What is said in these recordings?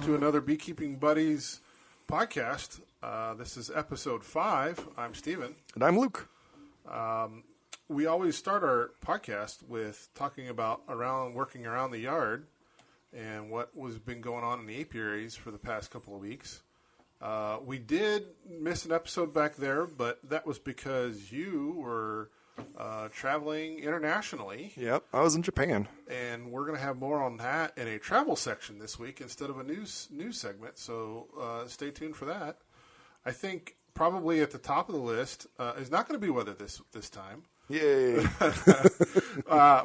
to another Beekeeping Buddies podcast. This is episode 5. I'm Steven. And I'm Luke. We always start our podcast with talking about working around the yard and what was been going on in the apiaries for the past couple of weeks. We did miss an episode back there, but that was because you were traveling internationally. Yep, I was in Japan. And we're going to have more on that in a travel section this week instead of a news segment, so stay tuned for that. I think probably at the top of the list is not going to be weather this time. Yay!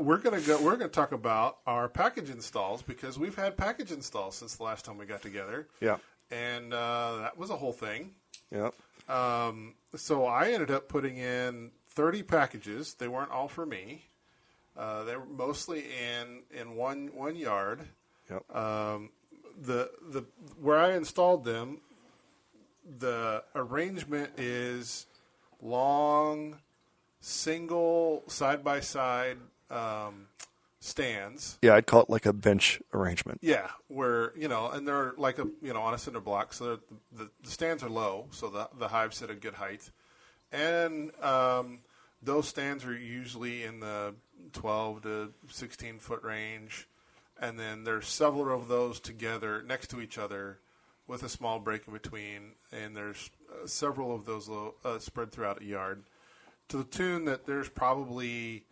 We're gonna talk about our package installs because we've had package installs since the last time we got together. Yeah, and that was a whole thing. Yeah. So I ended up putting in 30 packages. They weren't all for me. They were mostly in one yard. Yep. The where I installed them, the arrangement is long, single side-by-side stands. Yeah, I'd call it like a bench arrangement. Yeah, where, and they're like on a cinder block, so the stands are low, so the hives sit at a good height. And those stands are usually in the 12 to 16 foot range, and then there's several of those together next to each other with a small break in between, and there's several of those spread throughout a yard. To the tune that there's probably,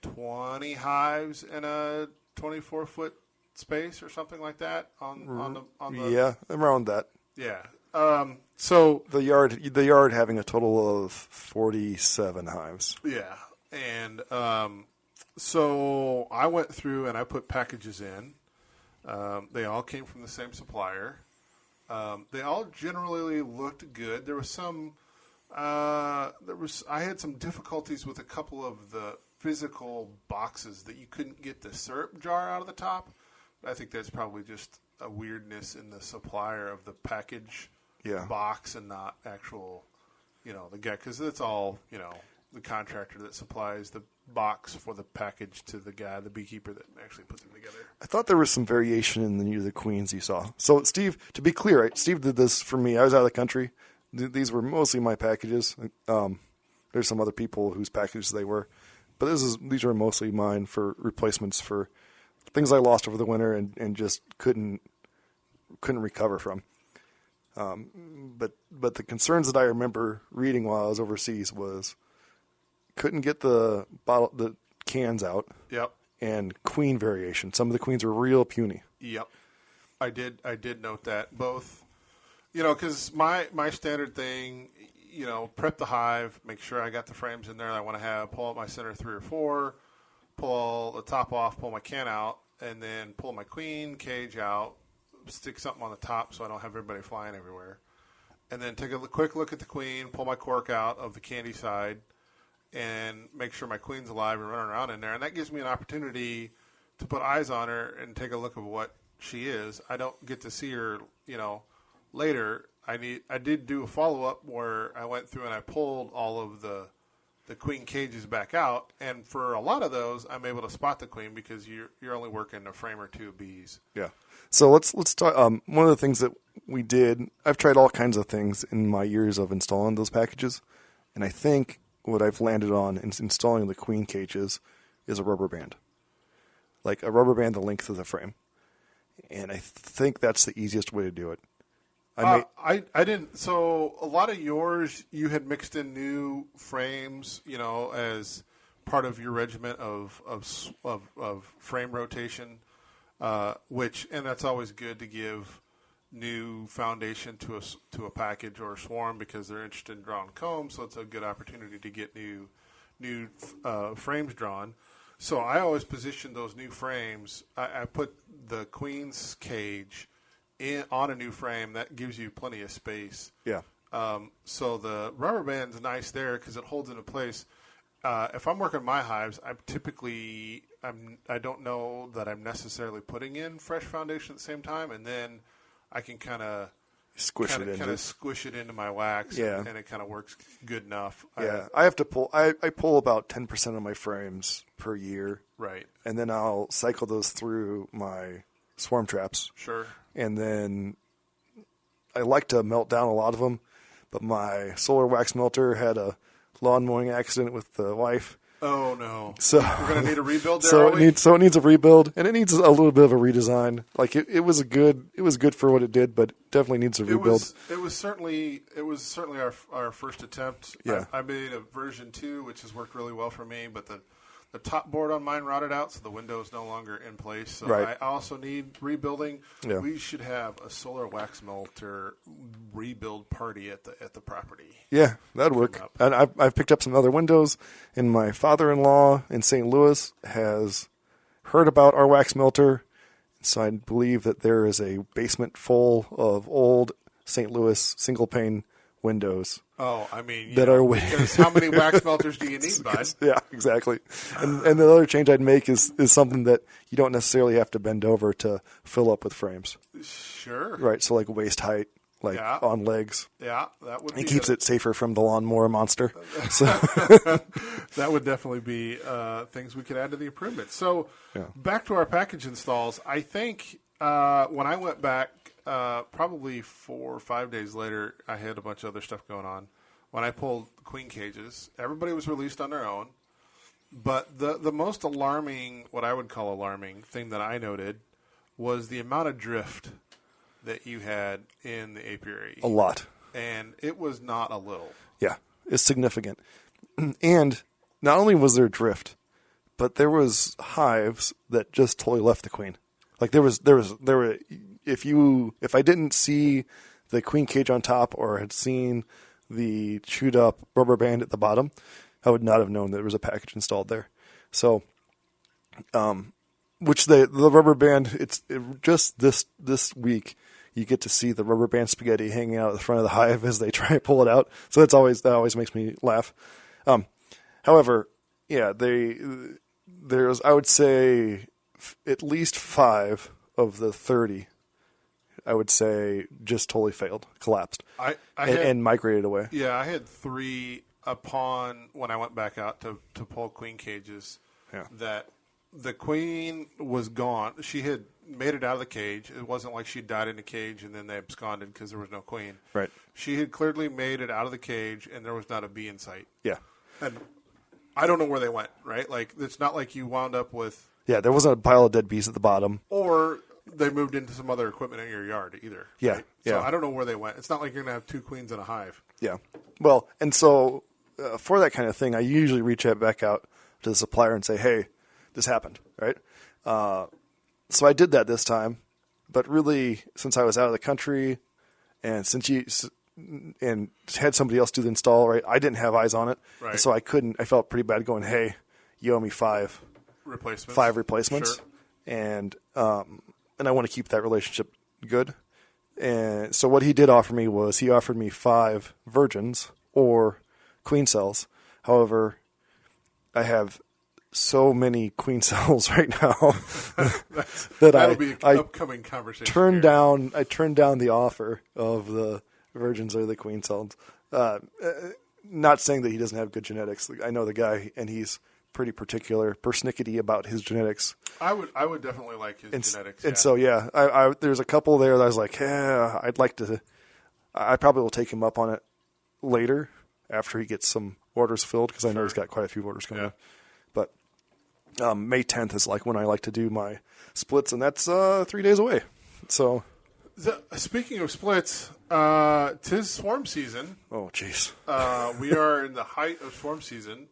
20 hives in a 24-foot space or something like that on the Yeah, around that. Yeah. So the yard having a total of 47 hives. Yeah, and so I went through and I put packages in. They all came from the same supplier. They all generally looked good. There was some. I had some difficulties with a couple of the physical boxes that you couldn't get the syrup jar out of the top. I think that's probably just a weirdness in the supplier of the package box and not actual, the guy, because it's all, the contractor that supplies the box for the package to the guy, the beekeeper that actually puts them together. I thought there was some variation in the queens you saw. So, Steve, to be clear, right, Steve did this for me. I was out of the country. These were mostly my packages. There's some other people whose packages they were. But these were mostly mine for replacements for things I lost over the winter and just couldn't recover from. But the concerns that I remember reading while I was overseas was couldn't get the cans out. Yep. And queen variation. Some of the queens were real puny. Yep. I did note that both. Because my standard thing, prep the hive, make sure I got the frames in there I want to have, pull out my center 3 or 4, pull the top off, pull my can out, and then pull my queen cage out, stick something on the top so I don't have everybody flying everywhere. And then take a quick look at the queen, pull my cork out of the candy side, and make sure my queen's alive and running around in there. And that gives me an opportunity to put eyes on her and take a look at what she is. I don't get to see her, later. I did do a follow-up where I went through and I pulled all of the queen cages back out, and for a lot of those, I'm able to spot the queen because you're only working a frame or two of bees. Yeah. So let's talk. One of the things that we did, I've tried all kinds of things in my years of installing those packages, and I think what I've landed on in installing the queen cages is a rubber band, like a rubber band the length of the frame, and I think that's the easiest way to do it. I didn't. So a lot of yours, you had mixed in new frames, as part of your regiment of frame rotation, and that's always good to give new foundation to a package or a swarm because they're interested in drawing comb. So it's a good opportunity to get new frames drawn. So I always position those new frames. I put the queen's cage on a new frame. That gives you plenty of space. Yeah. So the rubber band's nice there because it holds into place. If I'm working my hives, I don't know that I'm necessarily putting in fresh foundation at the same time, and then I can kind of squish it into my wax, and it kind of works good enough. Yeah, I have to pull. I pull about 10% of my frames per year, right? And then I'll cycle those through my swarm traps. Sure. and then I like to melt down a lot of them, but my solar wax melter had a lawn mowing accident with the wife. Oh no! So we're gonna need a rebuild there. So it needs a rebuild, and it needs a little bit of a redesign. Like it was good for what it did, but definitely needs a rebuild. It was certainly our first attempt. Yeah. I made a version 2, which has worked really well for me, but the top board on mine rotted out, so the window is no longer in place. So right. I also need rebuilding. Yeah. We should have a solar wax melter rebuild party at the property. Yeah, that'd work. And I've picked up some other windows, and my father-in-law in St. Louis has heard about our wax melter, so I believe that there is a basement full of old St. Louis single-pane windows. Oh, I mean, because how many wax melters do you need, bud? Yeah, exactly. And the other change I'd make is something that you don't necessarily have to bend over to fill up with frames. Sure. Right, so like waist height, on legs. Yeah, that would be. It keeps it safer from the lawnmower monster. So that would definitely be things we could add to the improvements. So back to our package installs. I think when I went back, probably 4 or 5 days later, I had a bunch of other stuff going on. When I pulled queen cages, everybody was released on their own. But the most alarming, what I would call alarming, thing that I noted was the amount of drift that you had in the apiary. A lot. And it was not a little. Yeah, it's significant. And not only was there drift, but there was hives that just totally left the queen. Like there were if I didn't see the queen cage on top or had seen the chewed up rubber band at the bottom, I would not have known that there was a package installed there. So, which the rubber band, just this week, you get to see the rubber band spaghetti hanging out at the front of the hive as they try and pull it out. So that always makes me laugh. However, yeah, there's, I would say, at least 5 of the 30, I would say, just totally failed, collapsed, and migrated away. Yeah, I had 3 upon when I went back out to pull queen cages. Yeah. That the queen was gone. She had made it out of the cage. It wasn't like she died in the cage and then they absconded because there was no queen. Right. She had clearly made it out of the cage and there was not a bee in sight. Yeah. And I don't know where they went, right? Like, it's not like you wound up with... Yeah, there wasn't a pile of dead bees at the bottom. Or they moved into some other equipment in your yard either. Yeah, right? yeah. So I don't know where they went. It's not like you're going to have 2 queens in a hive. Yeah. Well, and so for that kind of thing, I usually reach back out to the supplier and say, hey, this happened, right? So I did that this time. But really, since I was out of the country and and had somebody else do the install, right, I didn't have eyes on it. Right. And so I felt pretty bad going, hey, you owe me 5 replacements. 5 replacements. Sure. And I want to keep that relationship good. And so what he did offer me was he offered me 5 virgins or queen cells. However, I have so many queen cells right now that'll be an upcoming conversation. I turned down the offer of the virgins or the queen cells. Not saying that he doesn't have good genetics. I know the guy, and he's pretty particular, persnickety about his genetics. I would definitely like his genetics. And so, yeah, there's a couple there that I was like, I'd like to. I probably will take him up on it later after he gets some orders filled because I know he's got quite a few orders coming in. But May 10th is like when I like to do my splits, and that's 3 days away. So, speaking of splits, 'tis swarm season. Oh, jeez. We are in the height of swarm season.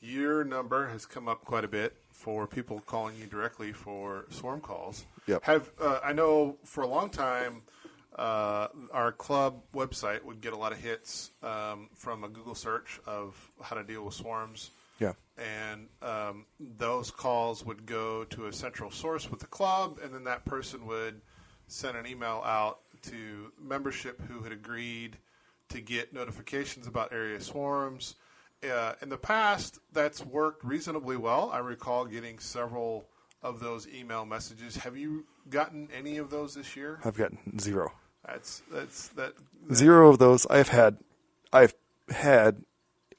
Your number has come up quite a bit for people calling you directly for swarm calls. Yep. I know for a long time our club website would get a lot of hits from a Google search of how to deal with swarms. Yeah. And those calls would go to a central source with the club, and then that person would send an email out to membership who had agreed to get notifications about area swarms. In the past, that's worked reasonably well. I recall getting several of those email messages. Have you gotten any of those this year? I've gotten 0. That's 0 of those. I've had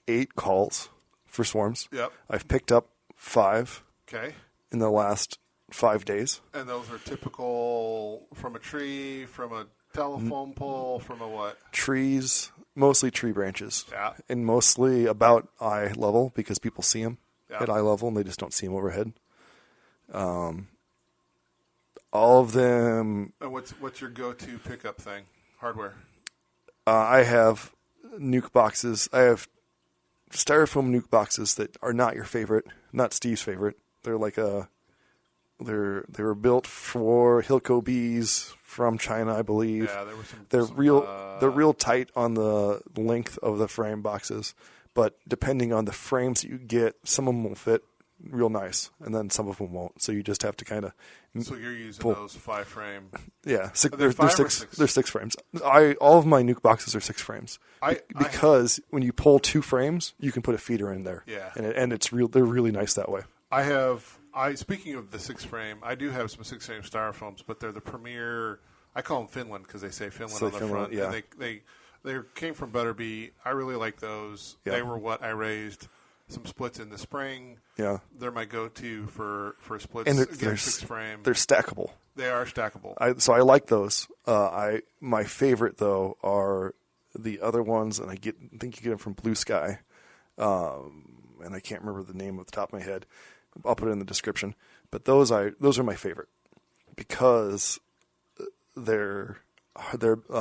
8 calls for swarms. Yep. I've picked up 5. Okay. In the last 5 days. And those are typical from a tree, from a telephone pole, from a what? Trees, mostly tree branches. Yeah. And mostly about eye level because people see them Yeah. at eye level and they just don't see them overhead. All of them. And what's your go-to pickup thing? Hardware. I have nuke boxes. I have styrofoam nuke boxes that are not your favorite, not Steve's favorite. They're like they were built for Hilco bees from China, I believe. Yeah, there were some. They're real tight on the length of the frame boxes, but depending on the frames that you get, some of them will fit real nice, and then some of them won't. So you just have to kind of. So you're using those 5-frame. Yeah, They're 5 or 6? They're 6 frames. All of my nuke boxes are 6 frames. Because when you pull 2 frames, you can put a feeder in there. Yeah, and it's real. They're really nice that way. Speaking of the 6-frame, I do have some 6-frame styrofoams, but they're the premier. I call them Finland because they say Finland on the front. Yeah. And they came from Butterbee. I really like those. Yeah. They were what I raised. Some splits in the spring. Yeah, they're my go-to for splits. And they're 6-frame. They're stackable. They are stackable. So I like those. My favorite though are the other ones, and I think you get them from Blue Sky, and I can't remember the name off the top of my head. I'll put it in the description. But those are my favorite because they're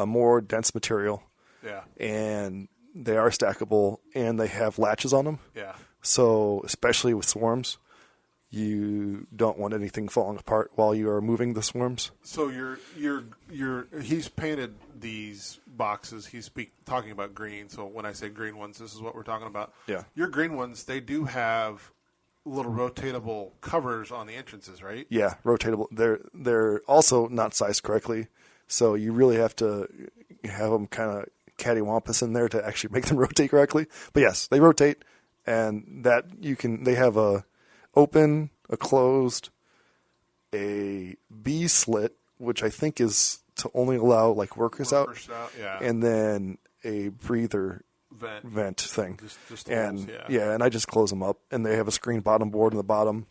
more dense material. Yeah. And they are stackable, and they have latches on them. Yeah. So especially with swarms, you don't want anything falling apart while you are moving the swarms. So he's painted these boxes. He's talking about green. So when I say green ones, this is what we're talking about. Yeah. Your green ones, they do have little rotatable covers on the entrances, right? Yeah, rotatable. They're also not sized correctly, so you really have to have them kind of cattywampus in there to actually make them rotate correctly. But yes, they rotate, and that they have a open, a closed, a B slit, which I think is to only allow like workers out, yeah. And then a breather vent thing. Just and holes, and I just close them up, and they have a screen bottom board in the bottom,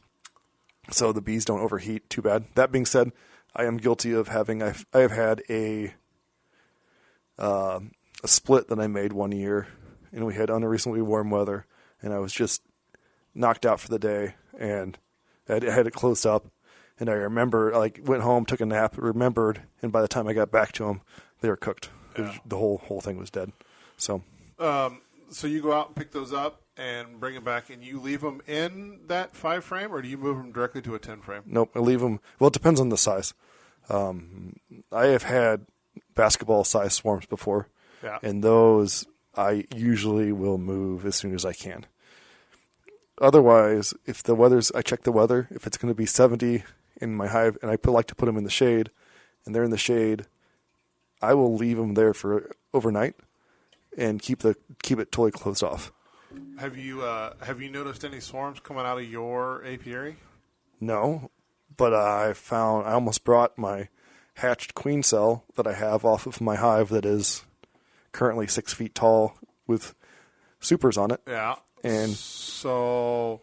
so the bees don't overheat too bad. That being said, I am guilty of having I have had a split that I made one year, and we had unreasonably warm weather, and I was just knocked out for the day, and I had it closed up, and I remember, went home, took a nap, remembered, and by the time I got back to them, they were cooked. Yeah. The whole thing was dead. So, so you go out and pick those up and bring them back, and you leave them in that 5-frame, or do you move them directly to a 10-frame? Nope, I leave them. Well, it depends on the size. I have had basketball-sized swarms before. Yeah. And those I usually will move as soon as I can. Otherwise, I check the weather. If it's going to be 70 in my hive, and I like to put them in the shade, and they're in the shade, I will leave them there for overnight and keep it totally closed off. Have you noticed any swarms coming out of your apiary? No, but I almost brought my hatched queen cell that I have off of my hive that is currently 6 feet tall with supers on it. Yeah. And so,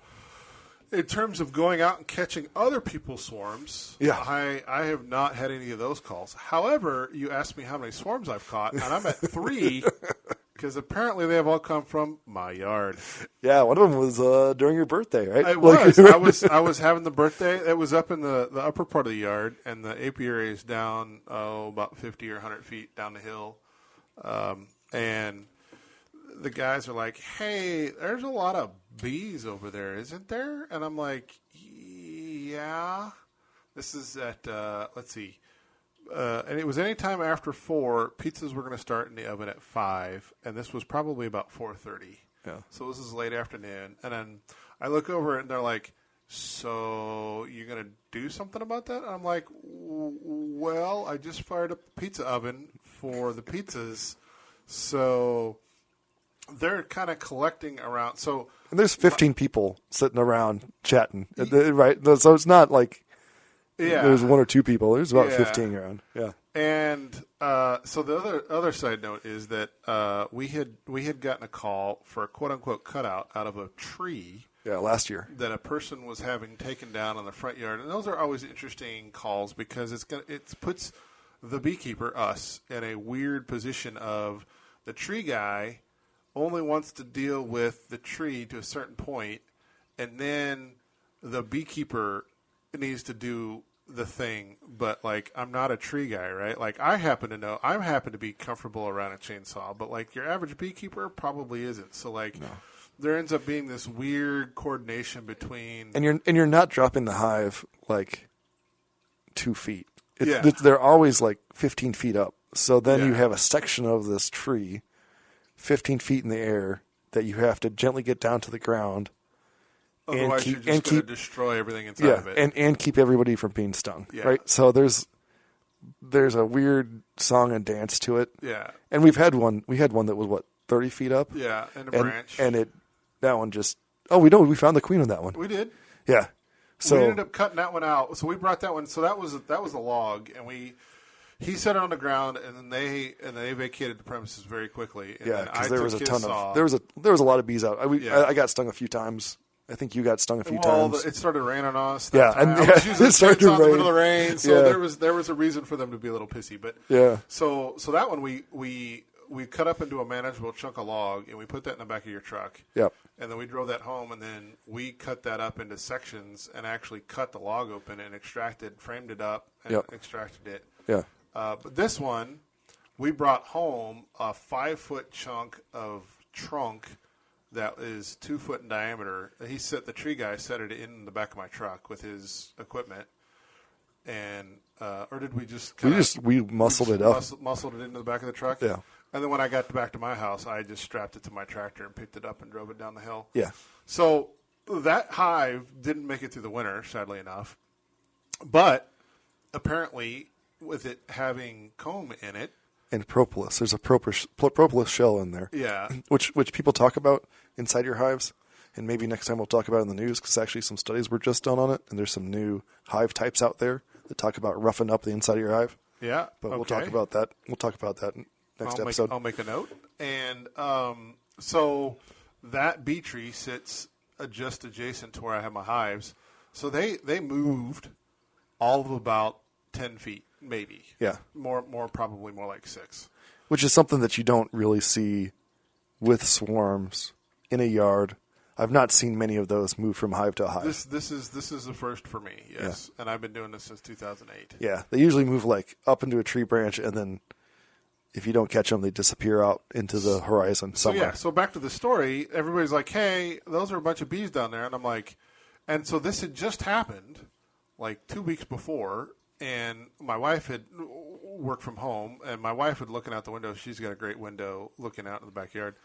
in terms of going out and catching other people's swarms, yeah. I have not had any of those calls. However, you asked me how many swarms I've caught, and I'm at 3 because apparently they have all come from my yard. Yeah, one of them was during your birthday, right? It was. I was having the birthday. It was up in the upper part of the yard, and the apiary is down about 50 or 100 feet down the hill. And the guys are like, "Hey, there's a lot of bees over there, isn't there?" And I'm like, "Yeah." This is at let's see, and it was any time after 4. Pizzas were going to start in the oven at 5, and this was probably about 4:30. Yeah. So this is late afternoon, and then I look over and they're like, "So you're going to do something about that?" And I'm like, "Well, I just fired up the pizza oven for the pizzas." So they're kind of collecting around. So and there's 15 people sitting around chatting, right? So it's not like there's 1 or 2 people. There's about 15 around. Yeah. And so the other side note is that we had gotten a call for a quote unquote cutout out of a tree. Yeah, last year. That a person was having taken down in the front yard. And those are always interesting calls because it puts the beekeeper, us, in a weird position of the tree guy only wants to deal with the tree to a certain point, and then the beekeeper needs to do the thing. But, like, I'm not a tree guy, right? Like, I happen to be comfortable around a chainsaw, but, like, your average beekeeper probably isn't. So, like... No. There ends up being this weird coordination between, and you're not dropping the hive like 2 feet. Yeah. They're always like 15 feet up. So then you have a section of this tree, 15 feet in the air, that you have to gently get down to the ground. Otherwise, you're just going to destroy everything inside of it. And keep everybody from being stung. Yeah. Right. So there's a weird song and dance to it. Yeah. And we had one that was 30 feet up. Yeah, and a branch. And that one just... Oh, we found the queen on that one. We did. Yeah. So we ended up cutting that one out. So we brought that one. So that was a log, and he set it on the ground, and then they vacated the premises very quickly. And because there was a ton of there was a lot of bees out. I got stung a few times. I think you got stung a few times. It started raining on us. It started to rain. In the middle of the rain, so there was a reason for them to be a little pissy. But so that one we cut up into a manageable chunk of log, and we put that in the back of your truck. Yep. And then we drove that home, and then we cut that up into sections and actually cut the log open and framed it up, and extracted it. Yeah. But this one, we brought home a 5-foot chunk of trunk that is 2 foot in diameter. The tree guy set it in the back of my truck with his equipment. And, or did we just we muscled it up. Muscled it into the back of the truck? Yeah. And then when I got back to my house, I just strapped it to my tractor and picked it up and drove it down the hill. Yeah. So that hive didn't make it through the winter, sadly enough. But apparently, with it having comb in it. And propolis. There's a propolis shell in there. Yeah. Which people talk about inside your hives. And maybe next time we'll talk about it in the news because actually some studies were just done on it. And there's some new hive types out there that talk about roughing up the inside of your hive. Yeah. But we'll talk about that. We'll talk about that next episode. I'll make a note. And so that bee tree sits just adjacent to where I have my hives. So they moved all of about 10 feet, maybe. Yeah. Probably more like 6. Which is something that you don't really see with swarms in a yard. I've not seen many of those move from hive to hive. This is the first for me, yes. Yeah. And I've been doing this since 2008. Yeah. They usually move like up into a tree branch, and then if you don't catch them, they disappear out into the horizon somewhere. So back to the story, everybody's like, hey, those are a bunch of bees down there. And I'm like, and so this had just happened like 2 weeks before, and my wife had worked from home, and my wife had looking out the window. She's got a great window looking out in the backyard.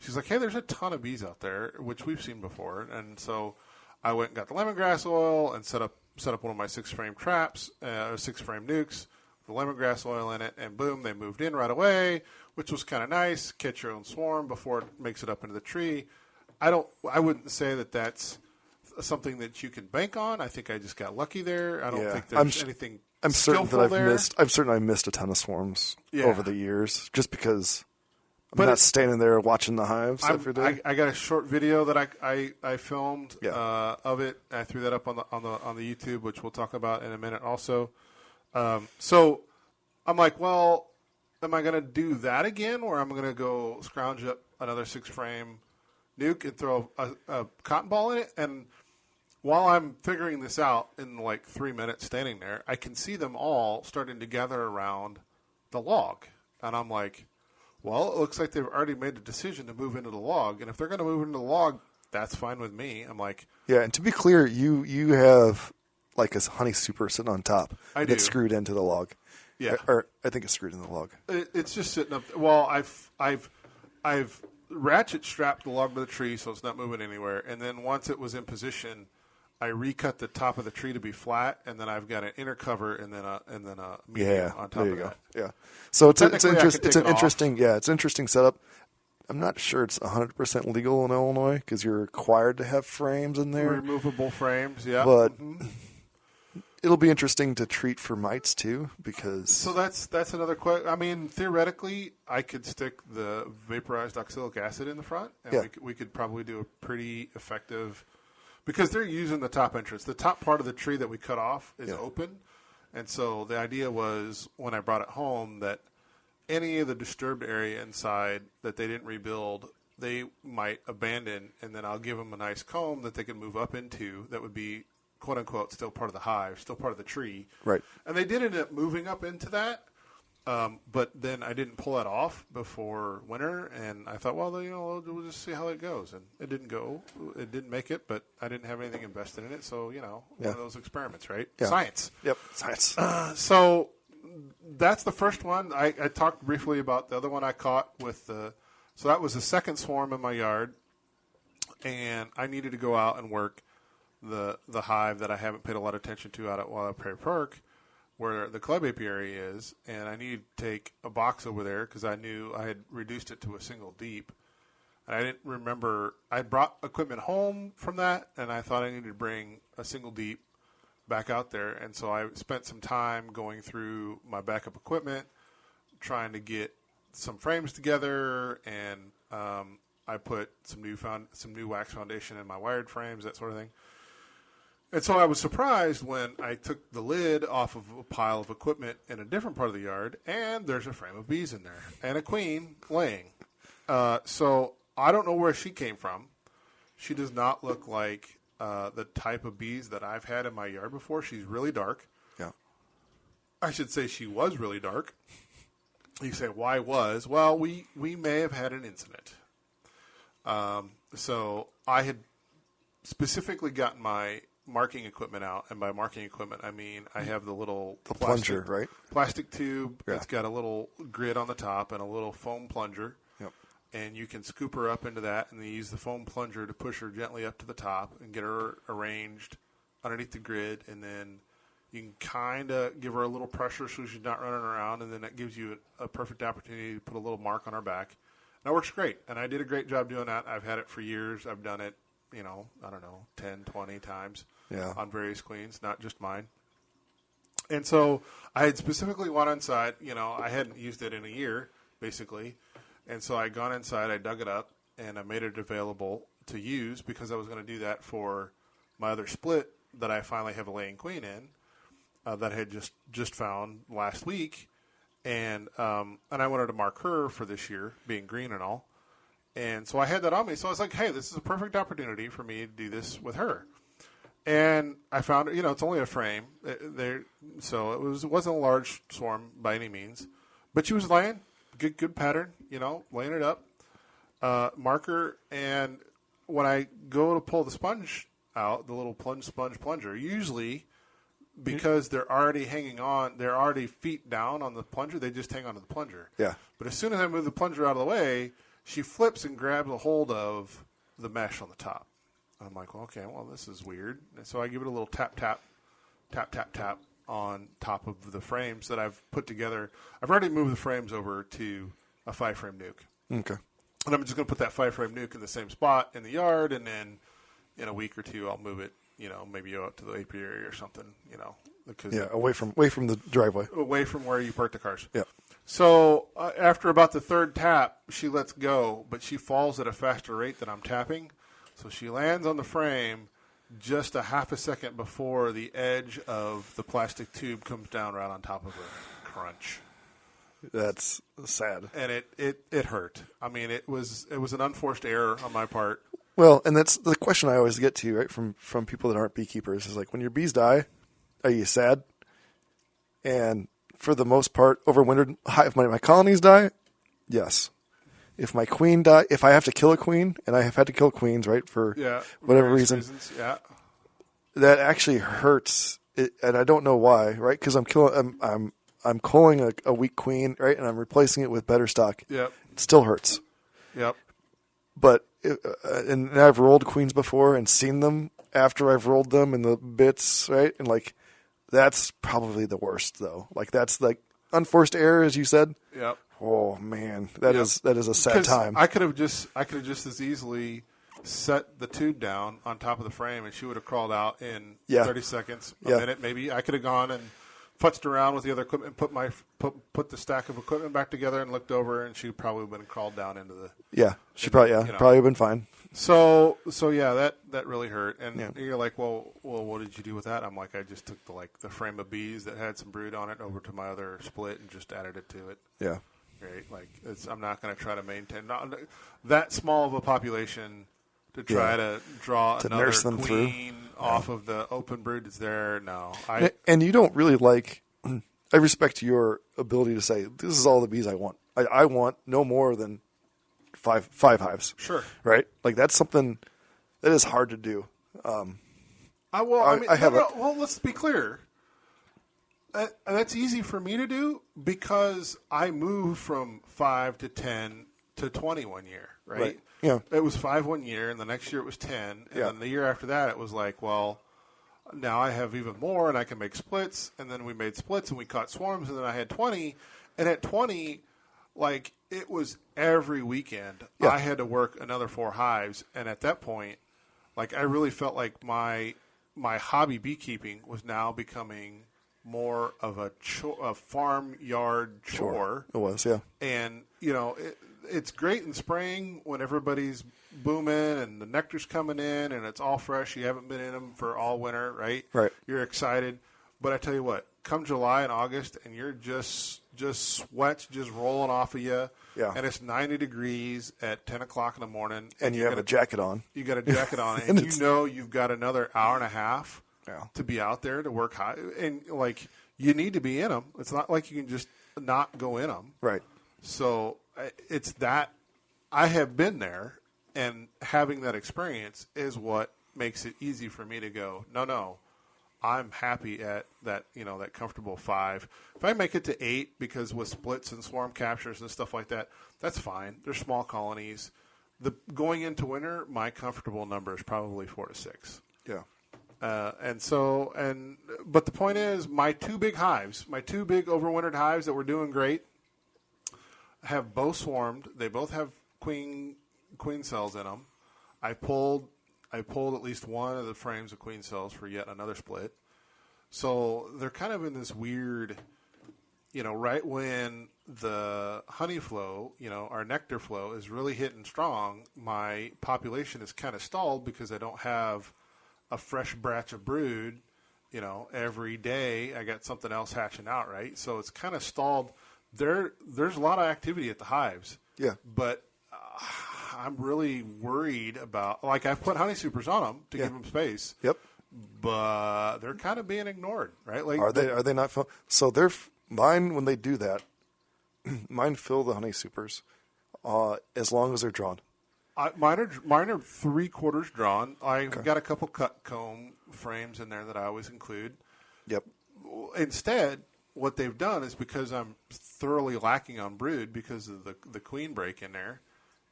She's like, hey, there's a ton of bees out there, which we've seen before. And so I went and got the lemongrass oil and set up one of my 6-frame traps, 6-frame nukes, the lemongrass oil in it, and boom, they moved in right away, which was kind of nice. Catch your own swarm before it makes it up into the tree. I wouldn't say that that's something that you can bank on. I think I just got lucky there. I don't think there's anything I'm certain skillful that I've missed a ton of swarms over the years, just because I'm not standing there watching the hives every day. I got a short video that I filmed of it. I threw that up on the YouTube, which we'll talk about in a minute also. So I'm like, well, am I going to do that again, or am I going to go scrounge up another 6-frame nuke and throw a cotton ball in it? And while I'm figuring this out in like 3 minutes standing there, I can see them all starting to gather around the log. And I'm like, well, it looks like they've already made a decision to move into the log. And if they're going to move into the log, that's fine with me. I'm like... Yeah, and to be clear, you have like a honey super sitting on top. I do. That's screwed into the log. Yeah. Or I think it's screwed in the log. It's just sitting up... Well, I've ratchet strapped the log to the tree so it's not moving anywhere. And then once it was in position... I recut the top of the tree to be flat, and then I've got an inner cover and then a medium on top of that. Yeah. So it's an interesting setup. I'm not sure it's 100% legal in Illinois because you're required to have frames in there. Removable frames, yeah. But it'll be interesting to treat for mites too, because. So that's another question. I mean, theoretically, I could stick the vaporized oxalic acid in the front, and we could probably do a pretty effective because they're using the top entrance. The top part of the tree that we cut off is Yeah. open. And so the idea was when I brought it home that any of the disturbed area inside that they didn't rebuild, they might abandon, and then I'll give them a nice comb that they can move up into that would be, quote unquote, still part of the hive, still part of the tree. Right. And they did end up moving up into that. But then I didn't pull that off before winter, and I thought, well, we'll just see how it goes. And it didn't go. It didn't make it, but I didn't have anything invested in it. So, one of those experiments, right? Yeah. Science. Yep, science. So that's the first one. I talked briefly about the other one I caught with the – so that was the second swarm in my yard, and I needed to go out and work the hive that I haven't paid a lot of attention to out at Wild Prairie Park, where the club apiary is, and I needed to take a box over there because I knew I had reduced it to a single deep. And I didn't remember – I brought equipment home from that, and I thought I needed to bring a single deep back out there. And so I spent some time going through my backup equipment, trying to get some frames together, and I put some new wax foundation in my wired frames, that sort of thing. And so I was surprised when I took the lid off of a pile of equipment in a different part of the yard, and there's a frame of bees in there and a queen laying. So I don't know where she came from. She does not look like the type of bees that I've had in my yard before. She's really dark. Yeah. I should say she was really dark. You say, why was? Well, we may have had an incident. So I had specifically gotten my marking equipment out, and by marking equipment I mean I have the little plunger, right? Plastic tube. Yeah. It's got a little grid on the top and a little foam plunger. Yep. And you can scoop her up into that, and then use the foam plunger to push her gently up to the top and get her arranged underneath the grid, and then you can kind of give her a little pressure so she's not running around, and then that gives you a perfect opportunity to put a little mark on her back. And that works great, and I did a great job doing that. I've had it for years. I've done it, 10, 20 times. Yeah. On various queens, not just mine. And so I had specifically gone inside. I hadn't used it in a year, basically. And so I had gone inside, I dug it up, and I made it available to use because I was going to do that for my other split that I finally have a laying queen in that I had just found last week. And I wanted to mark her for this year, being green and all. And so I had that on me. So I was like, hey, this is a perfect opportunity for me to do this with her. And I found, it's only a frame there, so it wasn't a large swarm by any means, but she was laying good pattern, laying it up, marker. And when I go to pull the sponge out, the little sponge plunger, usually because they're already hanging on, they're already feet down on the plunger, they just hang onto the plunger. Yeah. But as soon as I move the plunger out of the way, she flips and grabs a hold of the mesh on the top. I'm like, okay, well, this is weird. And so I give it a little tap, tap, tap, tap, tap on top of the frames that I've put together. I've already moved the frames over to a 5-frame nuke. Okay. And I'm just going to put that 5-frame nuke in the same spot in the yard, and then in a week or two I'll move it, maybe out to the apiary or something, because away from the driveway. away from where you park the cars. Yeah. So after about the third tap, she lets go, but she falls at a faster rate than I'm tapping. So she lands on the frame just a half a second before the edge of the plastic tube comes down right on top of her. Crunch. That's sad. And it hurt. I mean, it was an unforced error on my part. Well, and that's the question I always get to, right, from people that aren't beekeepers, is like, when your bees die, are you sad? And for the most part, overwintered, if my colonies die, yes. If my queen die, if I have to kill a queen, and I have had to kill queens, right, for whatever reason, that actually hurts, and I don't know why, right? Because I'm culling a weak queen, right, and I'm replacing it with better stock. Yep. It still hurts. Yep. But and I've rolled queens before and seen them after I've rolled them in the bits, right, and like that's probably the worst though. Like that's like unforced error, as you said. Yep. Oh man, that is a sad time. I could have just as easily set the tube down on top of the frame, and she would have crawled out in 30 seconds, a minute maybe. I could have gone and futzed around with the other equipment, put the stack of equipment back together, and looked over, and she probably would have crawled down into the. Yeah, she probably would have been fine. So yeah, that really hurt. And Yeah. you're like, well, what did you do with that? I'm like, I just took the frame of bees that had some brood on it over to my other split and just added it to it. Yeah. Right? Like, I'm not going to try to maintain that small of a population to try to draw To another nurse them queen off of the open brood that's there. No, And you don't really like. I respect your ability to say this is all the bees I want. I want no more than five hives. Sure. Right? Like that's something that is hard to do. Well, let's be clear. That's easy for me to do because I moved from 5 to 10 to 20 one year, right? Yeah. It was 5 one year, and the next year it was 10, and then the year after that it was like, well, now I have even more, and I can make splits, and then we made splits, and we caught swarms, and then I had 20, and at 20, like, it was every weekend I had to work another 4 hives, and at that point, like, I really felt like my hobby beekeeping was now becoming more of a farmyard chore. It was, yeah. And, it's great in spring when everybody's booming and the nectar's coming in and it's all fresh. You haven't been in them for all winter, right? Right. You're excited. But I tell you what, come July and August and you're just sweat's just rolling off of you. Yeah. And it's 90 degrees at 10 o'clock in the morning. And you have a jacket on. You got a jacket on. And you've got another hour and a half to be out there to work high. And, like, you need to be in them. It's not like you can just not go in them. Right. So it's that I have been there, and having that experience is what makes it easy for me to go, no, I'm happy at that, that comfortable 5. If I make it to 8, because with splits and swarm captures and stuff like that, that's fine. They're small colonies. Going into winter, my comfortable number is probably 4 to 6. Yeah. But the point is, my 2 big hives, my 2 big overwintered hives that were doing great, have both swarmed. They both have queen cells in them. I pulled at least one of the frames of queen cells for yet another split. So they're kind of in this weird, right when the honey flow, our nectar flow is really hitting strong, my population is kind of stalled because I don't have a fresh batch of brood, every day. I got something else hatching out, right? So it's kind of stalled. There's a lot of activity at the hives. Yeah. But I'm really worried about, like, I've put honey supers on them to give them space. Yep. But they're kind of being ignored, right? Like, Are they not fill? So they're mine when they do that. Mine fill the honey supers, as long as they're drawn. Mine are 3/4 drawn. I've got a couple cut comb frames in there that I always include. Yep. Instead, what they've done is, because I'm thoroughly lacking on brood because of the queen break in there,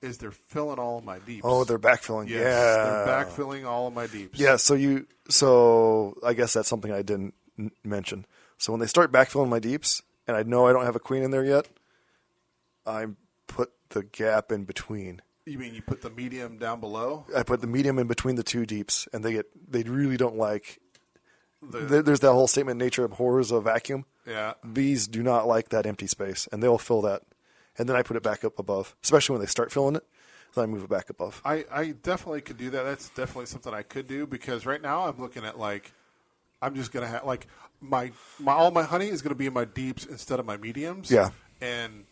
is they're filling all of my deeps. Oh, they're backfilling. Yes, yeah, they're backfilling all of my deeps. Yeah, so I guess that's something I didn't mention. So when they start backfilling my deeps, and I know I don't have a queen in there yet, I put the gap in between. You mean you put the medium down below? I put the medium in between the 2 deeps, and they really don't like. There's that whole statement: nature abhors a vacuum. Yeah. Bees do not like that empty space, and they'll fill that. And then I put it back up above, especially when they start filling it. Then I move it back above. I definitely could do that. That's definitely something I could do, because right now I'm looking at, like, I'm just gonna have, like, my all my honey is gonna be in my deeps instead of my mediums. Yeah. And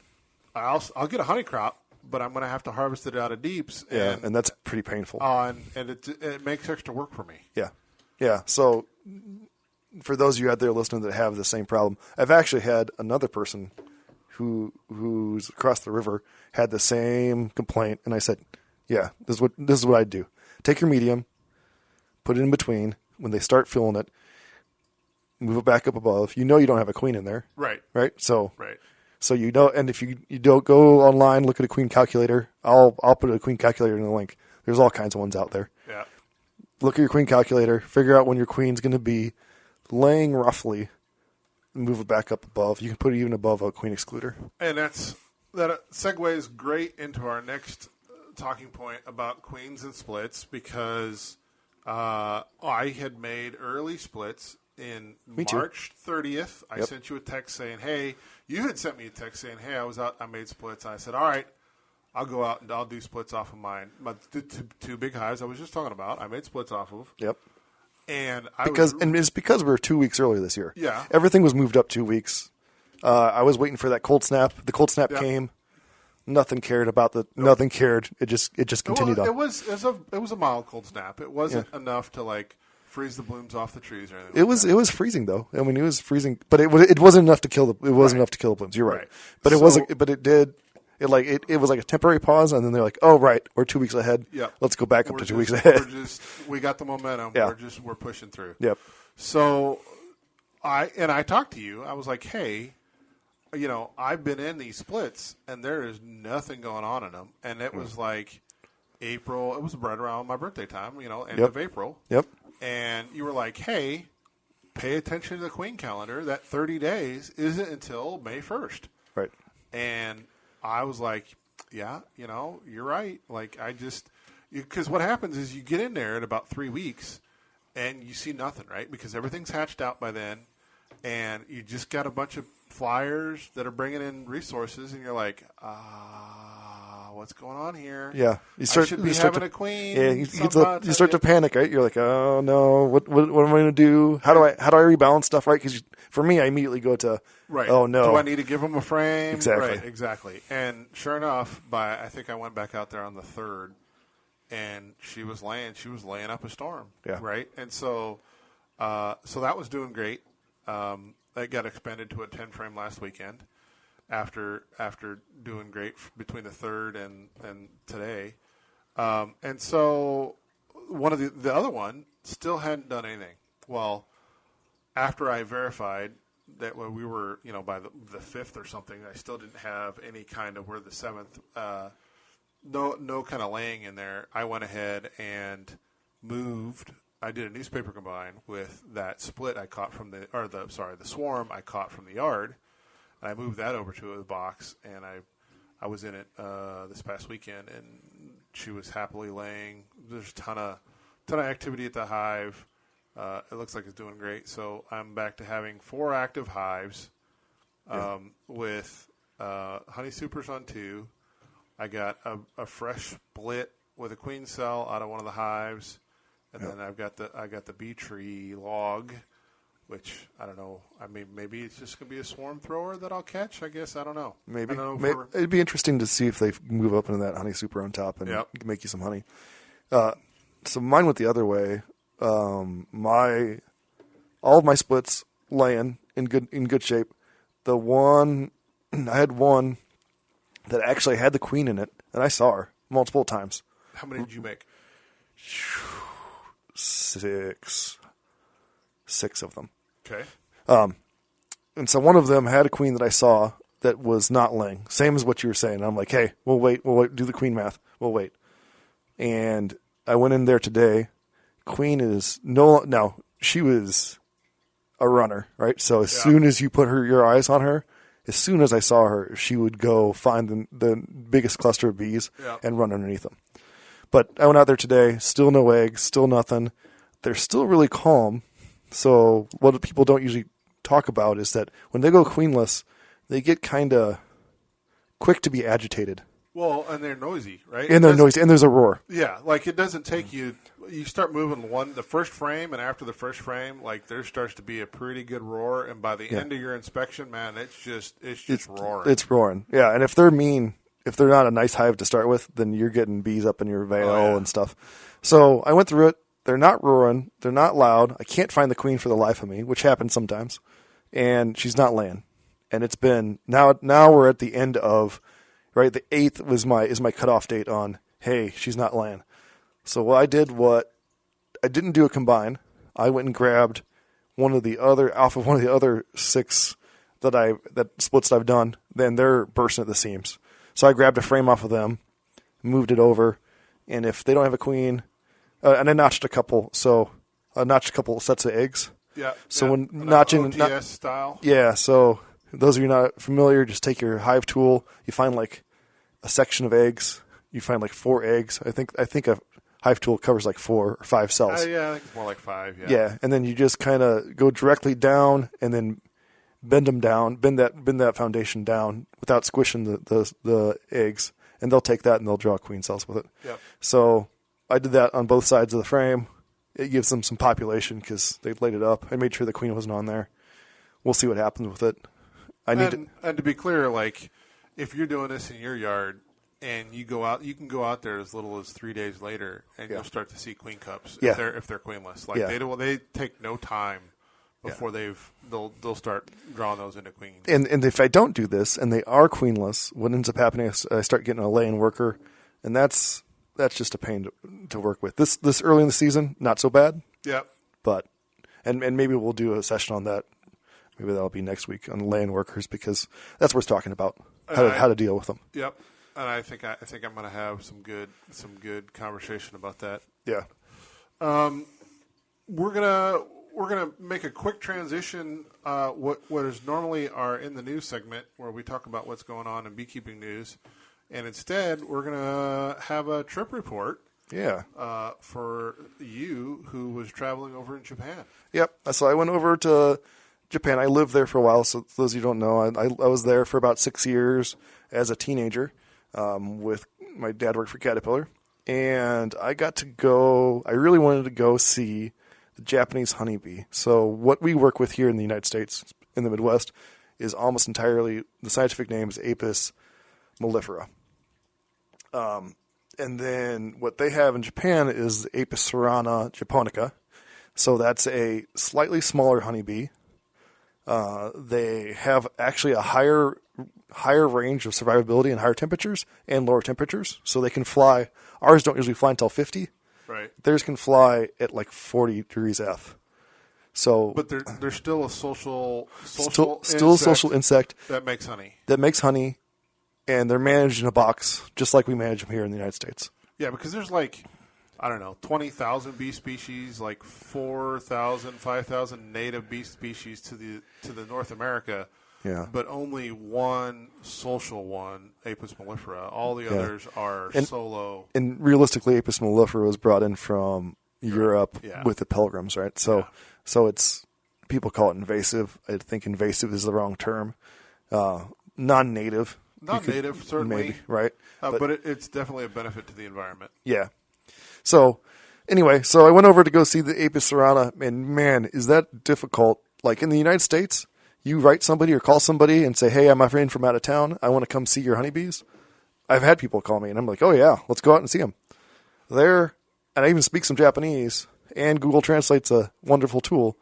I'll get a honey crop, but I'm gonna have to harvest it out of deeps. Yeah, and that's pretty painful. And it makes extra work for me. Yeah. Yeah. So for those of you out there listening that have the same problem, I've actually had another person who's across the river had the same complaint, and I said, yeah, this is what I'd do. Take your medium, put it in between. When they start filling it, move it back up above. You don't have a queen in there. Right. Right? So Right. So and if you don't go online, look at a queen calculator. I'll put a queen calculator in the link. There's all kinds of ones out there. Yeah. Look at your queen calculator, figure out when your queen's going to be laying roughly, move it back up above. You can put it even above a queen excluder. And that segues great into our next talking point about queens and splits, because I had made early splits in March 30th. I sent you a text saying, hey, you had sent me a text saying, hey, I was out, I made splits. And I said, all right, I'll go out and I'll do splits off of mine. The two big hives I was just talking about, I made splits off of. Yep. And it's because we were 2 weeks early this year. Yeah. Everything was moved up 2 weeks. I was waiting for that cold snap. The cold snap came. Nothing cared about Nothing cared. It just continued on. It was a mild cold snap. It wasn't enough to like freeze the blooms off the trees or anything. It was freezing though. I mean, it was freezing, but it wasn't enough to kill the enough to kill the blooms. You're right. But it wasn't. But it did. It was like a temporary pause, and then they're like, "Oh, right, we're 2 weeks ahead. Yep. Let's go back up to 2 weeks ahead." We got the momentum. Yeah. We're pushing through. Yep. So I talked to you. I was like, "Hey, I've been in these splits, and there is nothing going on in them." And it was like April. It was right around my birthday time. End of April. Yep. And you were like, "Hey, pay attention to the queen calendar. That 30 days isn't until May 1st." Right. And I was like, yeah, you're right. Like, because what happens is you get in there in about 3 weeks and you see nothing, right? Because everything's hatched out by then, and you just got a bunch of flyers that are bringing in resources, and you're like, what's going on here? Yeah. I should be having a queen. Yeah, you start to panic, right? You're like, oh no, what am I going to do? How do I rebalance stuff, right? Because for me, I immediately go to, right. Oh no, do I need to give them a frame? Exactly. Right, exactly. And sure enough, I think I went back out there on the 3rd, and she was laying up a storm. Yeah. Right. And so that was doing great. That got expanded to a 10 frame last weekend. After doing great between the 3rd and today, and so one of the other one still hadn't done anything. Well, after I verified that when we were by the 5th or something, I still didn't have any kind of, we're the 7th, no kind of laying in there. I went ahead and moved. I did a newspaper combine with that split I caught from the swarm I caught from the yard. I moved that over to a box, and I was in it this past weekend, and she was happily laying. There's a ton of activity at the hive. It looks like it's doing great. So I'm back to having 4 active hives with honey supers on 2. I got a fresh split with a queen cell out of one of the hives, and then I got the bee tree log, which I don't know. I mean, maybe it's just going to be a swarm thrower that I'll catch. I guess I don't know. Maybe it'd be interesting to see if they move up into that honey super on top and make you some honey. So mine went the other way. All of my splits laying in good shape. The one I had one that actually had the queen in it, and I saw her multiple times. How many did you make? 6 of them. Okay. And so one of them had a queen that I saw that was not laying. Same as what you were saying. I'm like, hey, we'll wait, do the queen math. We'll wait. And I went in there today. Queen is now she was a runner, right? So as soon as you put your eyes on her, as soon as I saw her, she would go find the biggest cluster of bees and run underneath them. But I went out there today, still no eggs, still nothing. They're still really calm. So what people don't usually talk about is that when they go queenless, they get kind of quick to be agitated. Well, and they're noisy, right? And they're noisy, and there's a roar. Yeah, like it doesn't take you. You start moving the first frame, and after the first frame, like there starts to be a pretty good roar, and by the end of your inspection, man, it's just roaring. It's roaring, yeah. And if they're mean, if they're not a nice hive to start with, then you're getting bees up in your veil and stuff. So I went through it. They're not roaring. They're not loud. I can't find the queen for the life of me, which happens sometimes. And she's not laying. And it's been now we're at the end of, right? The 8th is my cutoff date on, hey, she's not laying. So I didn't do a combine. I went and grabbed one of the other 6 that splits that I've done. Then they're bursting at the seams. So I grabbed a frame off of them, moved it over, and if they don't have a queen, and I notched a couple. So I notched a couple sets of eggs. Yeah. So when notching OTS style. Yeah. So those of you not familiar, just take your hive tool. You find like a section of eggs. You find like 4 eggs. I think a hive tool covers like 4 or 5 cells. Yeah, I think it's more like 5. Yeah. Yeah, and then you just kind of go directly down and then bend them down, bend that foundation down without squishing the eggs, and they'll take that and they'll draw queen cells with it. Yep. So I did that on both sides of the frame. It gives them some population because they've laid it up. I made sure the queen wasn't on there. We'll see what happens with it. And to be clear, like if you're doing this in your yard and you can go out there as little as 3 days later, and you'll start to see queen cups if they're queenless. Like they take no time before they'll start drawing those into queen. And if I don't do this and they are queenless, what ends up happening is I start getting a lay-in worker, and that's just a pain to work with. This early in the season, not so bad. Yep. But and maybe we'll do a session on that. Maybe that'll be next week on lay-in workers because that's worth talking about how to deal with them. Yep. And I think I'm going to have some good conversation about that. Yeah. We're gonna make a quick transition. What is normally our in the news segment where we talk about what's going on in beekeeping news, and instead we're gonna have a trip report. Yeah. For you who was traveling over in Japan. Yep. So I went over to Japan. I lived there for a while. So those of you who don't know, I was there for about 6 years as a teenager. With my dad worked for Caterpillar, and I got to go. I really wanted to go see the Japanese honeybee. So what we work with here in the United States, in the Midwest, is almost entirely the scientific name is Apis mellifera. And then what they have in Japan is Apis cerana japonica. So that's a slightly smaller honeybee. They have actually a higher range of survivability in higher temperatures and lower temperatures. So they can fly. Ours don't usually fly until 50. Right. Theirs can fly at like 40 degrees F. So, but they're still a social still a social insect that makes honey. And they're managed in a box, just like we manage them here in the United States. Yeah, because there's like, I don't know, 20,000 bee species, like 4,000, 5,000 native bee species to the North America. Yeah. But only one social one, Apis mellifera. All the others are solo. And realistically, Apis mellifera was brought in from Europe with the Pilgrims, right? So it's, people call it invasive. I think invasive is the wrong term. Non-native. Non-native, certainly. Maybe, right? But it's definitely a benefit to the environment. Yeah. So anyway, I went over to go see the Apis cerana, and man, is that difficult. Like in the United States, you write somebody or call somebody and say, hey, I'm a friend from out of town. I want to come see your honeybees. I've had people call me, and I'm like, oh, yeah, let's go out and see them. There, and I even speak some Japanese, and Google Translate's a wonderful tool.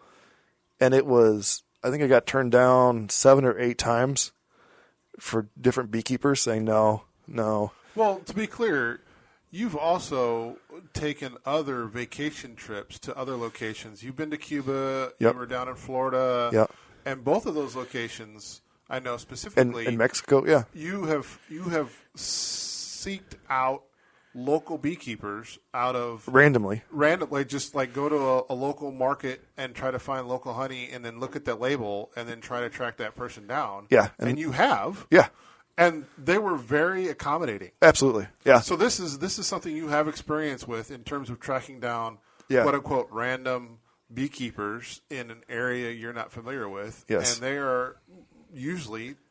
And it was, I think I got turned down 7 or 8 times for different beekeepers saying no. Well, to be clear, you've also taken other vacation trips to other locations. You've been to Cuba. Yep. You were down in Florida. Yep. And both of those locations, I know specifically. In Mexico, yeah. You have seeked out local beekeepers out of randomly, just like go to a local market and try to find local honey, and then look at that label and then try to track that person down. Yeah, and you have. Yeah. And they were very accommodating. Absolutely, yeah. So this is something you have experience with in terms of tracking down quote unquote random beekeepers in an area you're not familiar with. Yes. And they are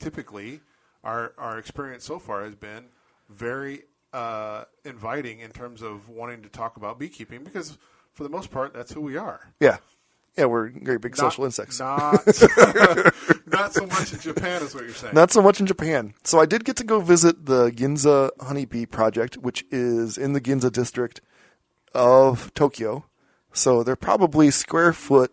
typically, our experience so far has been very inviting in terms of wanting to talk about beekeeping, because for the most part, that's who we are. Yeah. Yeah, we're very big social insects. Not so much in Japan is what you're saying. Not so much in Japan. So I did get to go visit the Ginza Honeybee Project, which is in the Ginza district of Tokyo. So they're probably square foot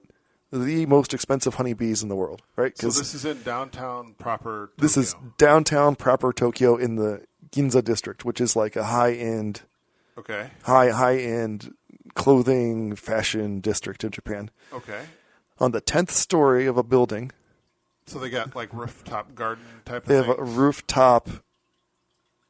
the most expensive honeybees in the world, right? So this is in downtown proper Tokyo. This is downtown proper Tokyo in the Ginza district, which is like a high-end clothing fashion district in Japan. Okay. On the 10th story of a building. So they got like rooftop garden type of They things? have a rooftop,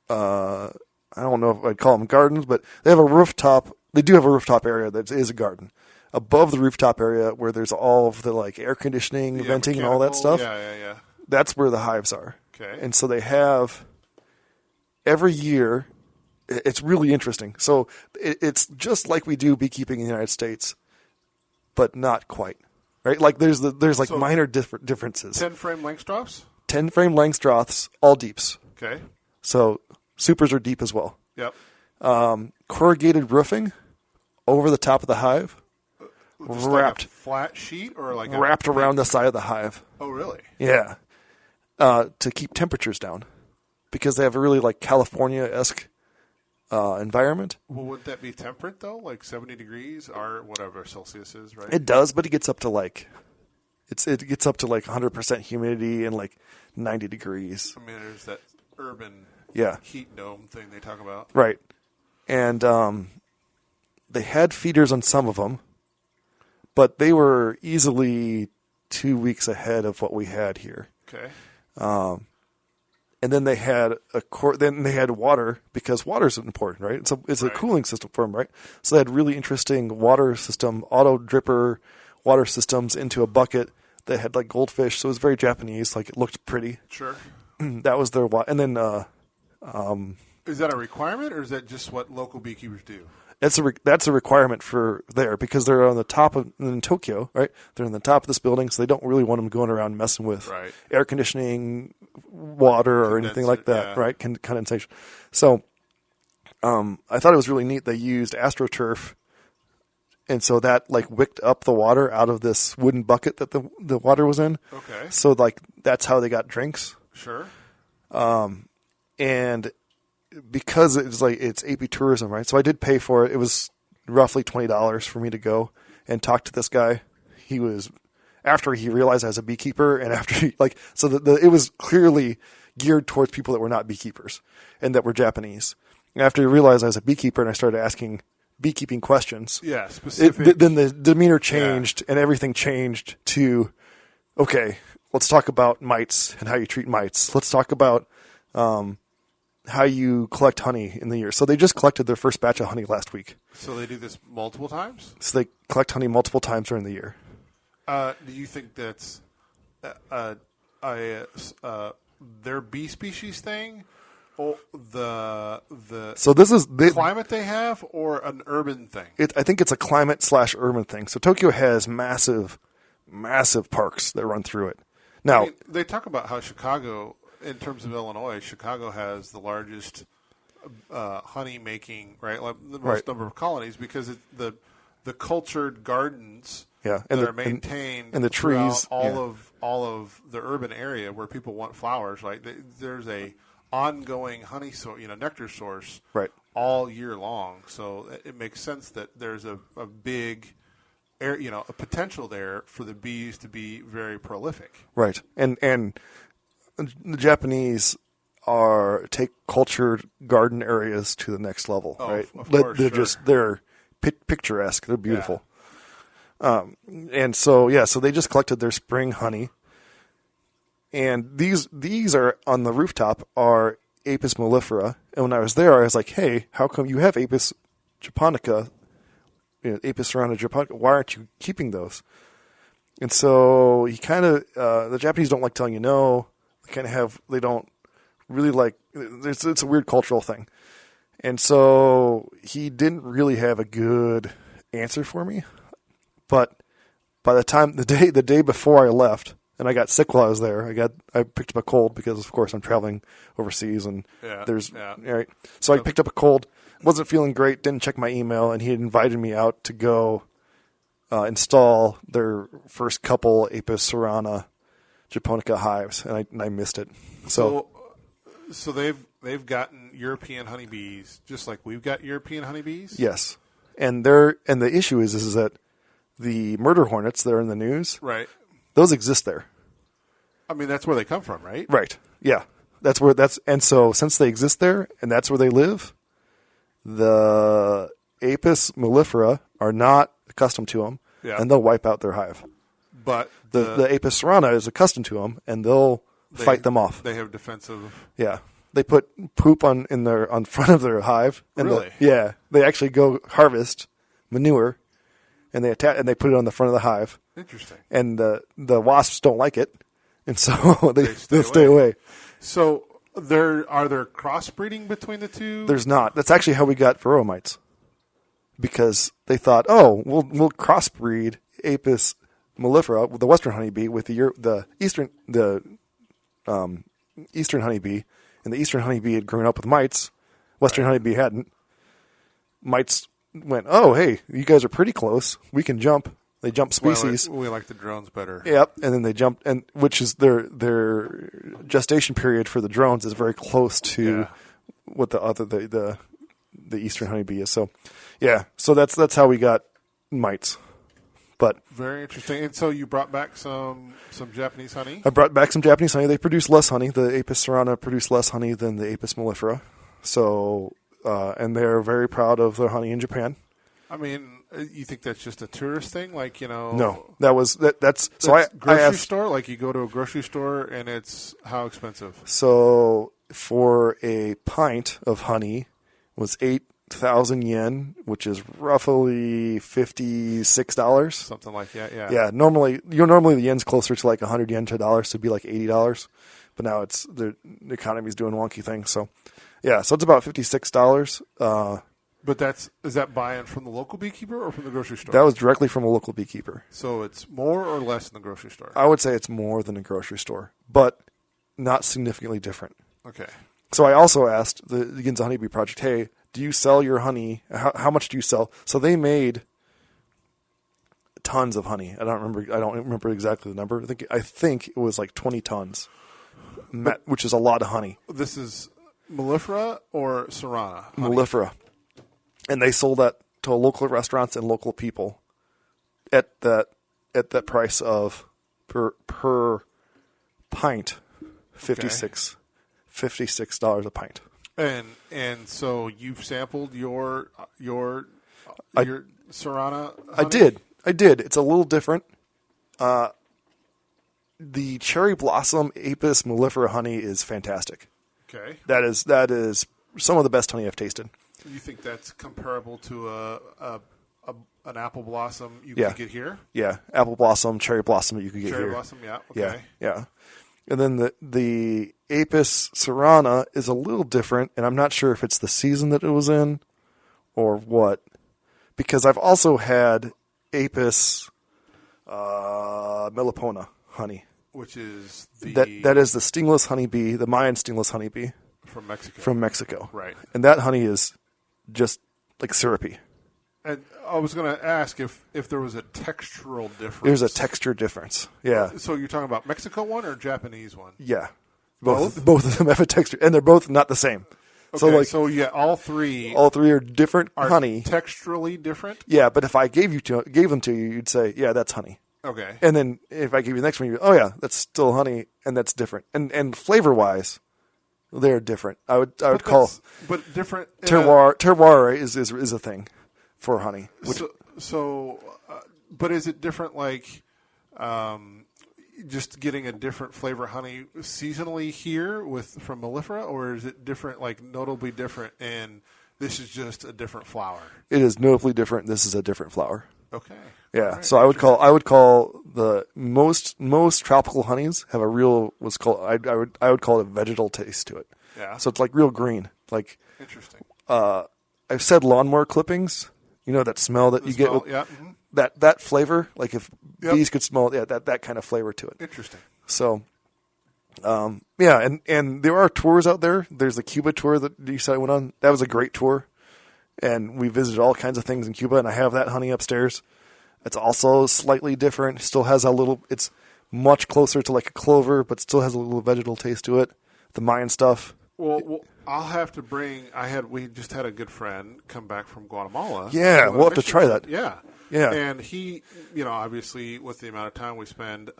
I don't know if I'd call them gardens, but they have a rooftop. They do have a rooftop area that is a garden. Above the rooftop area where there's all of the like air conditioning, venting, and all that stuff. Yeah. That's where the hives are. Okay. And so they have every year. It's really interesting. So it's just like we do beekeeping in the United States, but not quite, right? Like there's minor differences. 10 frame Langstroths? 10 frame Langstroths, all deeps. Okay. So Supers are deep as well. Yep. Corrugated roofing over the top of the hive, Just wrapped like a flat sheet or like wrapped around the side of the hive. Oh, really? Yeah, to keep temperatures down, because they have a really like California-esque environment. Well, wouldn't that be temperate though, like 70 degrees or whatever Celsius is, right? It does, but it gets up to like it gets up to like 100% humidity and like 90 degrees. I mean, there's that urban heat dome thing they talk about. Right. And they had feeders on some of them, but they were easily 2 weeks ahead of what we had here. Okay. And then they had water, because water is important, right? It's a cooling system for them, right? So they had really interesting water system, auto dripper water systems into a bucket that had like goldfish. So it was very Japanese, like it looked pretty. Sure. That was their water. And then is that a requirement, or is that just what local beekeepers do? That's a requirement for there, because they're on the top of in Tokyo, right? They're on the top of this building, so they don't really want them going around messing with air conditioning, water, or anything like that, right? Condensation. So I thought it was really neat. They used AstroTurf, and so that like wicked up the water out of this wooden bucket that the water was in. Okay. So like that's how they got drinks. Sure. And because it's AP tourism, right? So I did pay for it. It was roughly $20 for me to go and talk to this guy. He was, after he realized I was a beekeeper, and after he it was clearly geared towards people that were not beekeepers and that were Japanese. After he realized I was a beekeeper and I started asking beekeeping questions, specific. then the demeanor changed and everything changed to, okay, let's talk about mites and how you treat mites. Let's talk about how you collect honey in the year. So they just collected their first batch of honey last week. So they do this multiple times? So they collect honey multiple times during the year. Do you think that's their bee species thing, or the so this is the climate they have, or an urban thing? I think it's a climate/urban thing. So Tokyo has massive parks that run through it. Now, they talk about how Chicago, in terms of Illinois, Chicago has the largest honey making, right? Like the most number of colonies, because the cultured gardens and that are maintained and the trees, all of the urban area where people want flowers. Like there's a ongoing honey nectar source all year long. So it makes sense that there's a big a potential there for the bees to be very prolific. Right. And the Japanese take cultured garden areas to the next level, right? Of course, they're picturesque. They're beautiful. And so they just collected their spring honey. And these are on the rooftop are Apis mellifera. And when I was there, I was like, hey, how come you have Apis japonica, Apis cerana japonica? Why aren't you keeping those? And so he kind of, the Japanese don't like telling you no. They don't really like, it's a weird cultural thing. And so he didn't really have a good answer for me. But by the time, the day before I left, and I got sick while I was there, I picked up a cold because, of course, I'm traveling overseas and right. So I picked up a cold, wasn't feeling great, didn't check my email, and he had invited me out to go install their first couple Apis cerana japonica hives, and I missed it. So they've gotten European honeybees just like we've got European honeybees? Yes. And the issue is that the murder hornets that are in the news, right? Those exist there. I mean, that's where they come from, right? Right. Yeah. And so since they exist there and that's where they live, the Apis mellifera are not accustomed to them, and they'll wipe out their hive. But the Apis cerana is accustomed to them, and they'll fight them off. They have defensive. Yeah. They put poop on front of their hive. And really? They actually go harvest manure, and they put it on the front of the hive. Interesting. And the wasps don't like it, and so they stay away. So are there crossbreeding between the two? There's not. That's actually how we got varroa mites, because they thought, oh, we'll crossbreed Apis mellifera, the western honeybee, with the eastern honeybee, and the eastern honeybee had grown up with mites. Western honeybee hadn't. Mites went, oh, hey, you guys are pretty close. We can jump. They jump species. We like the drones better. Yep, and then they jumped, and which is their gestation period for the drones is very close to what the eastern honeybee is. So, yeah, so that's how we got mites. But very interesting. And so you brought back some Japanese honey? I brought back some Japanese honey. They produce less honey. The Apis cerana produce less honey than the Apis mellifera. So, and they're very proud of their honey in Japan. I mean, you think that's just a tourist thing? Like, No, that's so I grocery asked, store? Like you go to a grocery store and it's how expensive? So for a pint of honey was 8,000 yen, which is roughly $56. Something like that, yeah. Yeah, normally the yen's closer to like 100 yen to $1, so it'd be like $80. But now the economy's doing wonky things, so yeah, so it's about $56. But is that buy-in from the local beekeeper or from the grocery store? That was directly from a local beekeeper. So it's more or less than the grocery store? I would say it's more than a grocery store, but not significantly different. Okay. So I also asked the Ginza Honeybee Project, hey, do you sell your honey? How much do you sell? So they made tons of honey. I don't remember exactly the number. I think it was like 20 tons, which is a lot of honey. This is mellifera or cerana? Honey? Mellifera. And they sold that to local restaurants and local people at that price of per pint, $56 a pint. And so you've sampled your cerana honey? I did. It's a little different. The cherry blossom Apis mellifera honey is fantastic. Okay. That is some of the best honey I've tasted. You think that's comparable to an apple blossom you could get here? Yeah, apple blossom, cherry blossom that you could get here. Cherry blossom, yeah. Okay. Yeah. And then the Apis cerana is a little different, and I'm not sure if it's the season that it was in or what, because I've also had Apis melipona honey, which is that is the stingless honeybee, the Mayan stingless honeybee from Mexico. Right. And that honey is just like syrupy. And I was going to ask if there was a textural difference. There's a texture difference. Yeah. So you're talking about Mexico one or Japanese one? Yeah. Both of them have a texture, and they're both not the same. Okay, so all three are different honey. Texturally different? Yeah, but if I gave them to you, you'd say, yeah, that's honey. Okay. And then if I give you the next one, you'd, oh yeah, that's still honey, and that's different. And flavor wise, they're different. I would call but different terroir is a thing for honey. But is it different like just getting a different flavor honey seasonally here from mellifera, or is it different, like notably different, and this is just a different flower? It is notably different. This is a different flower. Okay. Yeah. Right. So I would call the most tropical honeys have a real I would call it a vegetal taste to it. Yeah. So it's like real green. Like interesting. I've said lawnmower clippings. You know that smell that you get with that flavor, like if bees could smell it, that kind of flavor to it. Interesting. So, and there are tours out there. There's the Cuba tour that you said I went on. That was a great tour, and we visited all kinds of things in Cuba. And I have that honey upstairs. It's also slightly different. Still has it's much closer to like a clover, but still has a little vegetal taste to it. The Mayan stuff. Well, I'll have to bring. We just had a good friend come back from Guatemala. Yeah, we'll have to try that. Yeah. And he, obviously, with the amount of time we spend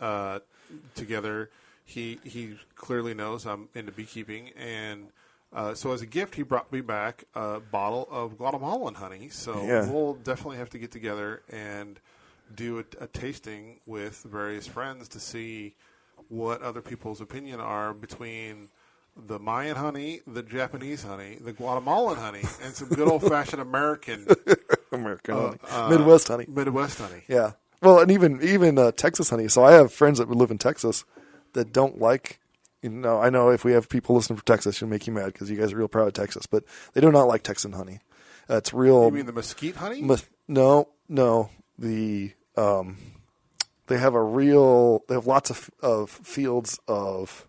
together, he clearly knows I'm into beekeeping, and so as a gift, he brought me back a bottle of Guatemalan honey. So we'll definitely have to get together and do a tasting with various friends to see what other people's opinion are between the Mayan honey, the Japanese honey, the Guatemalan honey, and some good old-fashioned American honey. Midwest honey. Midwest honey. Yeah. Well, and even Texas honey. So I have friends that would live in Texas that don't like, I know if we have people listening from Texas, it'll make you mad because you guys are real proud of Texas, but they do not like Texan honey. It's real. You mean the mesquite honey? No. They have lots of fields of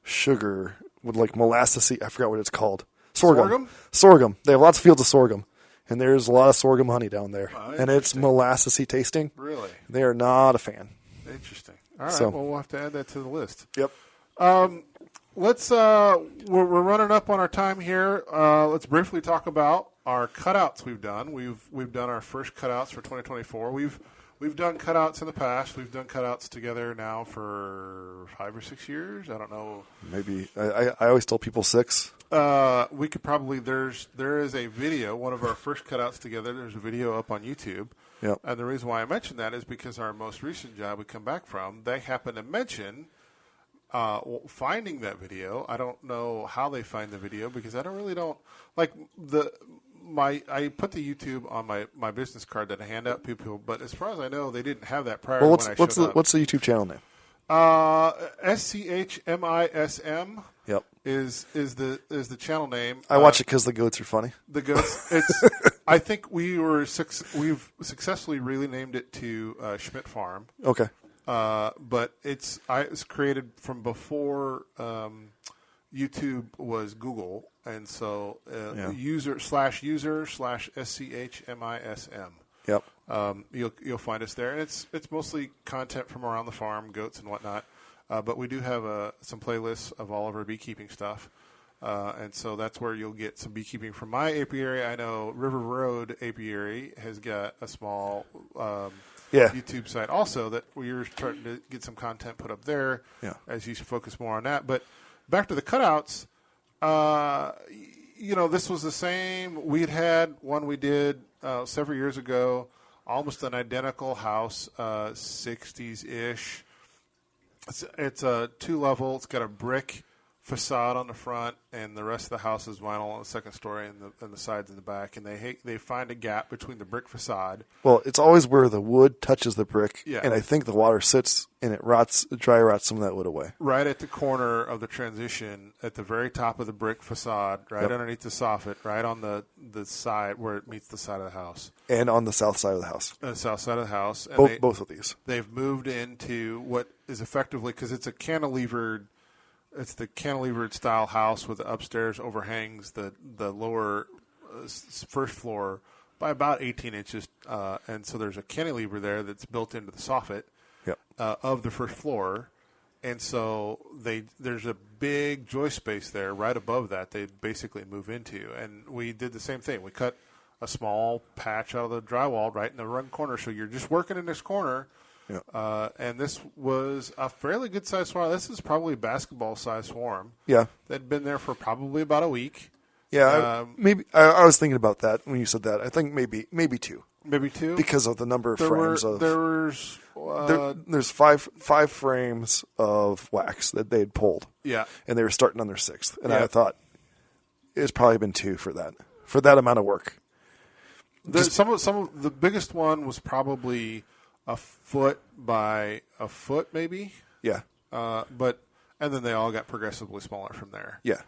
sugar with like molassesy. I forgot what it's called. Sorghum. They have lots of fields of sorghum, and there's a lot of sorghum honey down there, and it's molassesy tasting. Really? They are not a fan. Interesting. All right. So, well, we'll have to add that to the list. Yep. Let's. We're running up on our time here. Let's briefly talk about our cutouts we've done. We've done our first cutouts for 2024. We've done cutouts in the past. We've done cutouts together now for 5 or 6 years. I don't know. Maybe I always tell people 6. We could probably there is a video, one of our first cutouts together. There's a video up on YouTube. Yep. And the reason why I mention that is because our most recent job we come back from, they happen to mention finding that video. I don't know how they find the video because I don't like I put the YouTube on my business card that I hand out people, but as far as I know, they didn't have that prior. Well, when I showed up. what's the YouTube channel name? SCHMISM. Yep. Is the channel name? I watch it because the goats are funny. The goats. It's. I think we've successfully renamed it to Schmidt Farm. Okay. But it's created from before YouTube was Google, and so user/SCHMISM. Yep. You'll find us there, and it's mostly content from around the farm, goats and whatnot. But we do have some playlists of all of our beekeeping stuff, and so that's where you'll get some beekeeping from my apiary. I know River Road Apiary has got a small YouTube site also that we're starting to get some content put up there as you focus more on that. But back to the cutouts, this was the same. We had one we did several years ago, almost an identical house, 60s-ish. It's a 2-level. It's got a brick facade on the front, and the rest of the house is vinyl on the second story and the sides and the back. And they find a gap between the brick facade. Well, it's always where the wood touches the brick, yeah. And I think the water sits and it dry rots some of that wood away. Right at the corner of the transition, at the very top of the brick facade, right underneath the soffit, right on the side where it meets the side of the house. And on the south side of the house. On the south side of the house. And both of these. They've moved into what is effectively, because it's a cantilevered. It's the cantilevered style house with the upstairs overhangs the lower first floor by about 18 inches, and so there's a cantilever there that's built into the soffit of the first floor, and so there's a big joist space there right above that they basically move into, and we did the same thing. We cut a small patch out of the drywall right in the run corner, so you're just working in this corner. Yeah. And this was a fairly good-sized swarm. This is probably a basketball-sized swarm. Yeah. That'd been there for probably about a week. Yeah, maybe. I was thinking about that when you said that. I think maybe 2. Maybe 2? Because of the number of frames. There's five frames of wax that they had pulled. Yeah. And they were starting on their 6th. And I thought it's probably been 2 for that amount of work. Some of the biggest one was probably a foot by a foot, maybe. Yeah. And then they all got progressively smaller from there. Yeah.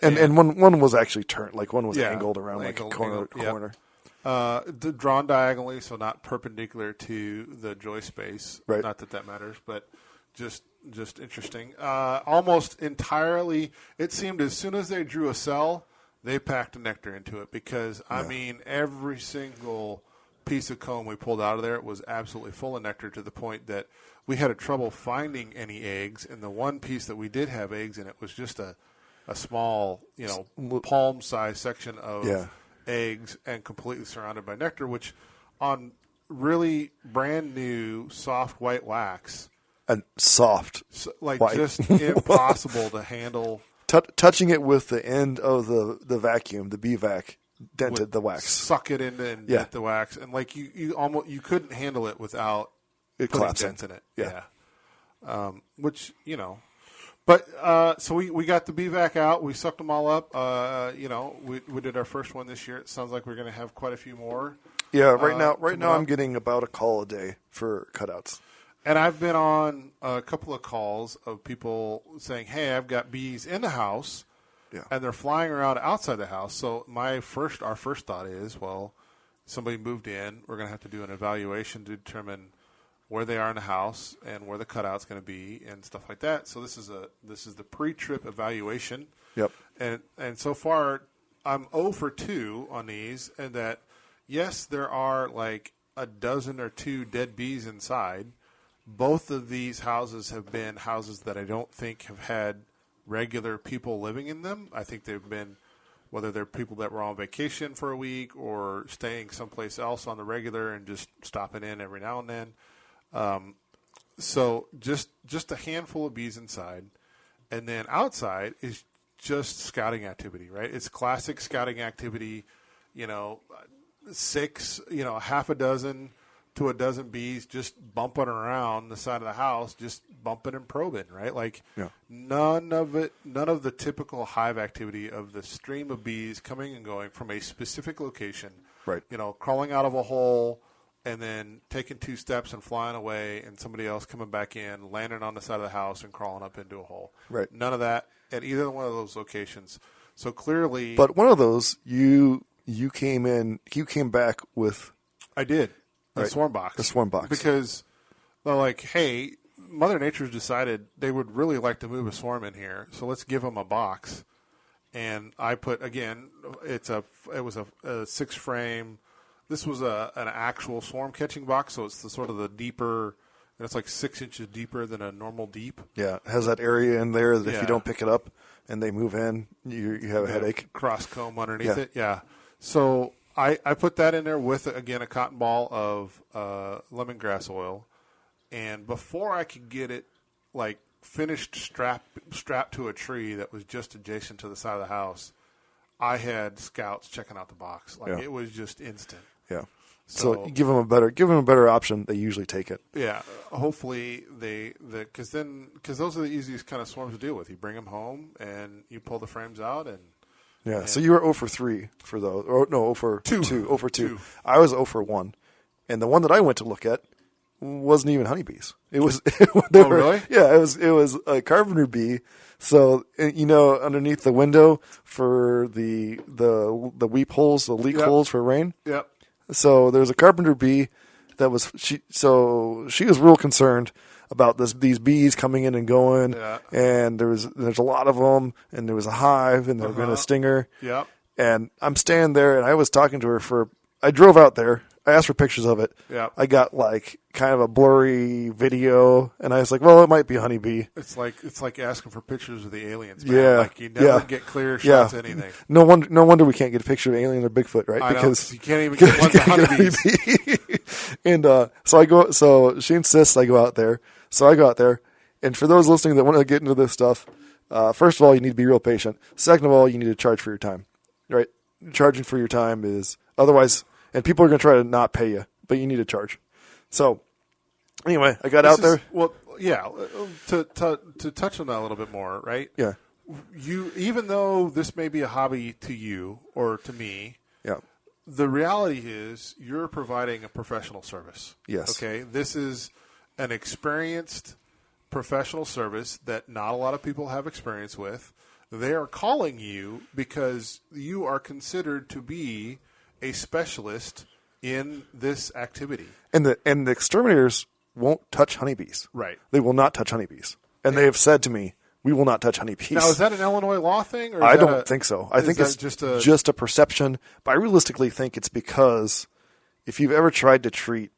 And one was actually turned, like one was angled around angled, like a corner. Drawn diagonally, so not perpendicular to the joist space. Right. Not that matters, but just interesting. Almost entirely, it seemed as soon as they drew a cell, they packed a nectar into it because, I mean, every single piece of comb we pulled out of there was absolutely full of nectar to the point that we had trouble finding any eggs, and the one piece that we did have eggs in it was just a small, palm-sized section of eggs and completely surrounded by nectar, which on really brand-new soft white wax. And soft white. Just impossible to handle. Touching it with the end of the vacuum, the bee-vac, dented the wax. Suck it in and dent the wax. And you couldn't handle it without it putting collapsing. dents in it. Yeah. Which, But so we got the BVAC out. We sucked them all up. We did our first one this year. It sounds like we're going to have quite a few more. Yeah, right now I'm getting about a call a day for cutouts. And I've been on a couple of calls of people saying, "Hey, I've got bees in the house, and they're flying around outside the house." So our first thought is, well, somebody moved in. We're going to have to do an evaluation to determine where they are in the house and where the cutout's going to be and stuff like that. So this is the pre-trip evaluation. Yep. And so far I'm 0 for 2 on these, and that yes, there are like a dozen or two dead bees inside. Both of these houses have been houses that I don't think have had regular people living in them. I think they've been, whether they're people that were on vacation for a week or staying someplace else on the regular and just stopping in every now and then. So just a handful of bees inside, and then outside is just scouting activity, right? It's classic scouting activity, half a dozen to a dozen bees just bumping around the side of the house, just bumping and probing, right? Like none of the typical hive activity of the stream of bees coming and going from a specific location, right? Crawling out of a hole and then taking 2 steps and flying away, and somebody else coming back in, landing on the side of the house and crawling up into a hole. Right. None of that at either one of those locations. So clearly, but one of those you came back with. I did. The right. swarm box. The swarm box. Because they're like, hey, Mother Nature's decided they would really like to move a swarm in here, so let's give them a box. And I put, again, it was a 6-frame. This was an actual swarm catching box, so it's the sort of the deeper, and it's like 6 inches deeper than a normal deep. Yeah, it has that area in there that if you don't pick it up and they move in, you have a headache. Cross comb underneath it, yeah. So I put that in there with, again, a cotton ball of lemongrass oil. And before I could get it, like, finished strapped to a tree that was just adjacent to the side of the house, I had scouts checking out the box. Like, it was just instant. Yeah. So you give them a better option. They usually take it. Yeah. Hopefully because those are the easiest kind of swarms to deal with. You bring them home and you pull the frames out and. Yeah. So you were 0 for 3 for those. Or no, 0 for 2. 0 for 2. 2. I was 0 for 1. And the one that I went to look at wasn't even honeybees. It was. Really? Yeah. It was a carpenter bee. So underneath the window for the weep holes, the leak holes for rain. Yep. So there was a carpenter bee that was she was real concerned about these bees coming in and going, and there's a lot of them, and there was a hive, and they were going to sting her. Yep. And I'm standing there, and I was talking to her I drove out there. I asked for pictures of it. Yeah. I got like kind of a blurry video, and I was like, "Well, it might be a honeybee." It's like asking for pictures of the aliens. Man. Yeah. Like you never get clear shots of anything. No wonder we can't get a picture of an alien or Bigfoot, right? Because you can't even get one of honeybees. And so she insists I go out there. So I go out there, and for those listening that want to get into this stuff, first of all, you need to be real patient. Second of all, you need to charge for your time, right? Charging for your time is otherwise. And people are going to try to not pay you, but you need to charge. So, anyway, I got out there. Well, yeah. To touch on that a little bit more, right? Yeah. Even though this may be a hobby to you or to me, the reality is you're providing a professional service. Yes. Okay. This is an experienced professional service that not a lot of people have experience with. They are calling you because you are considered to be a specialist in this activity. And the exterminators won't touch honeybees. Right. They will not touch honeybees. And they have said to me, we will not touch honeybees. Now, is that an Illinois law thing? Or I don't think so. I think it's just a perception. But I realistically think it's because if you've ever tried to treat...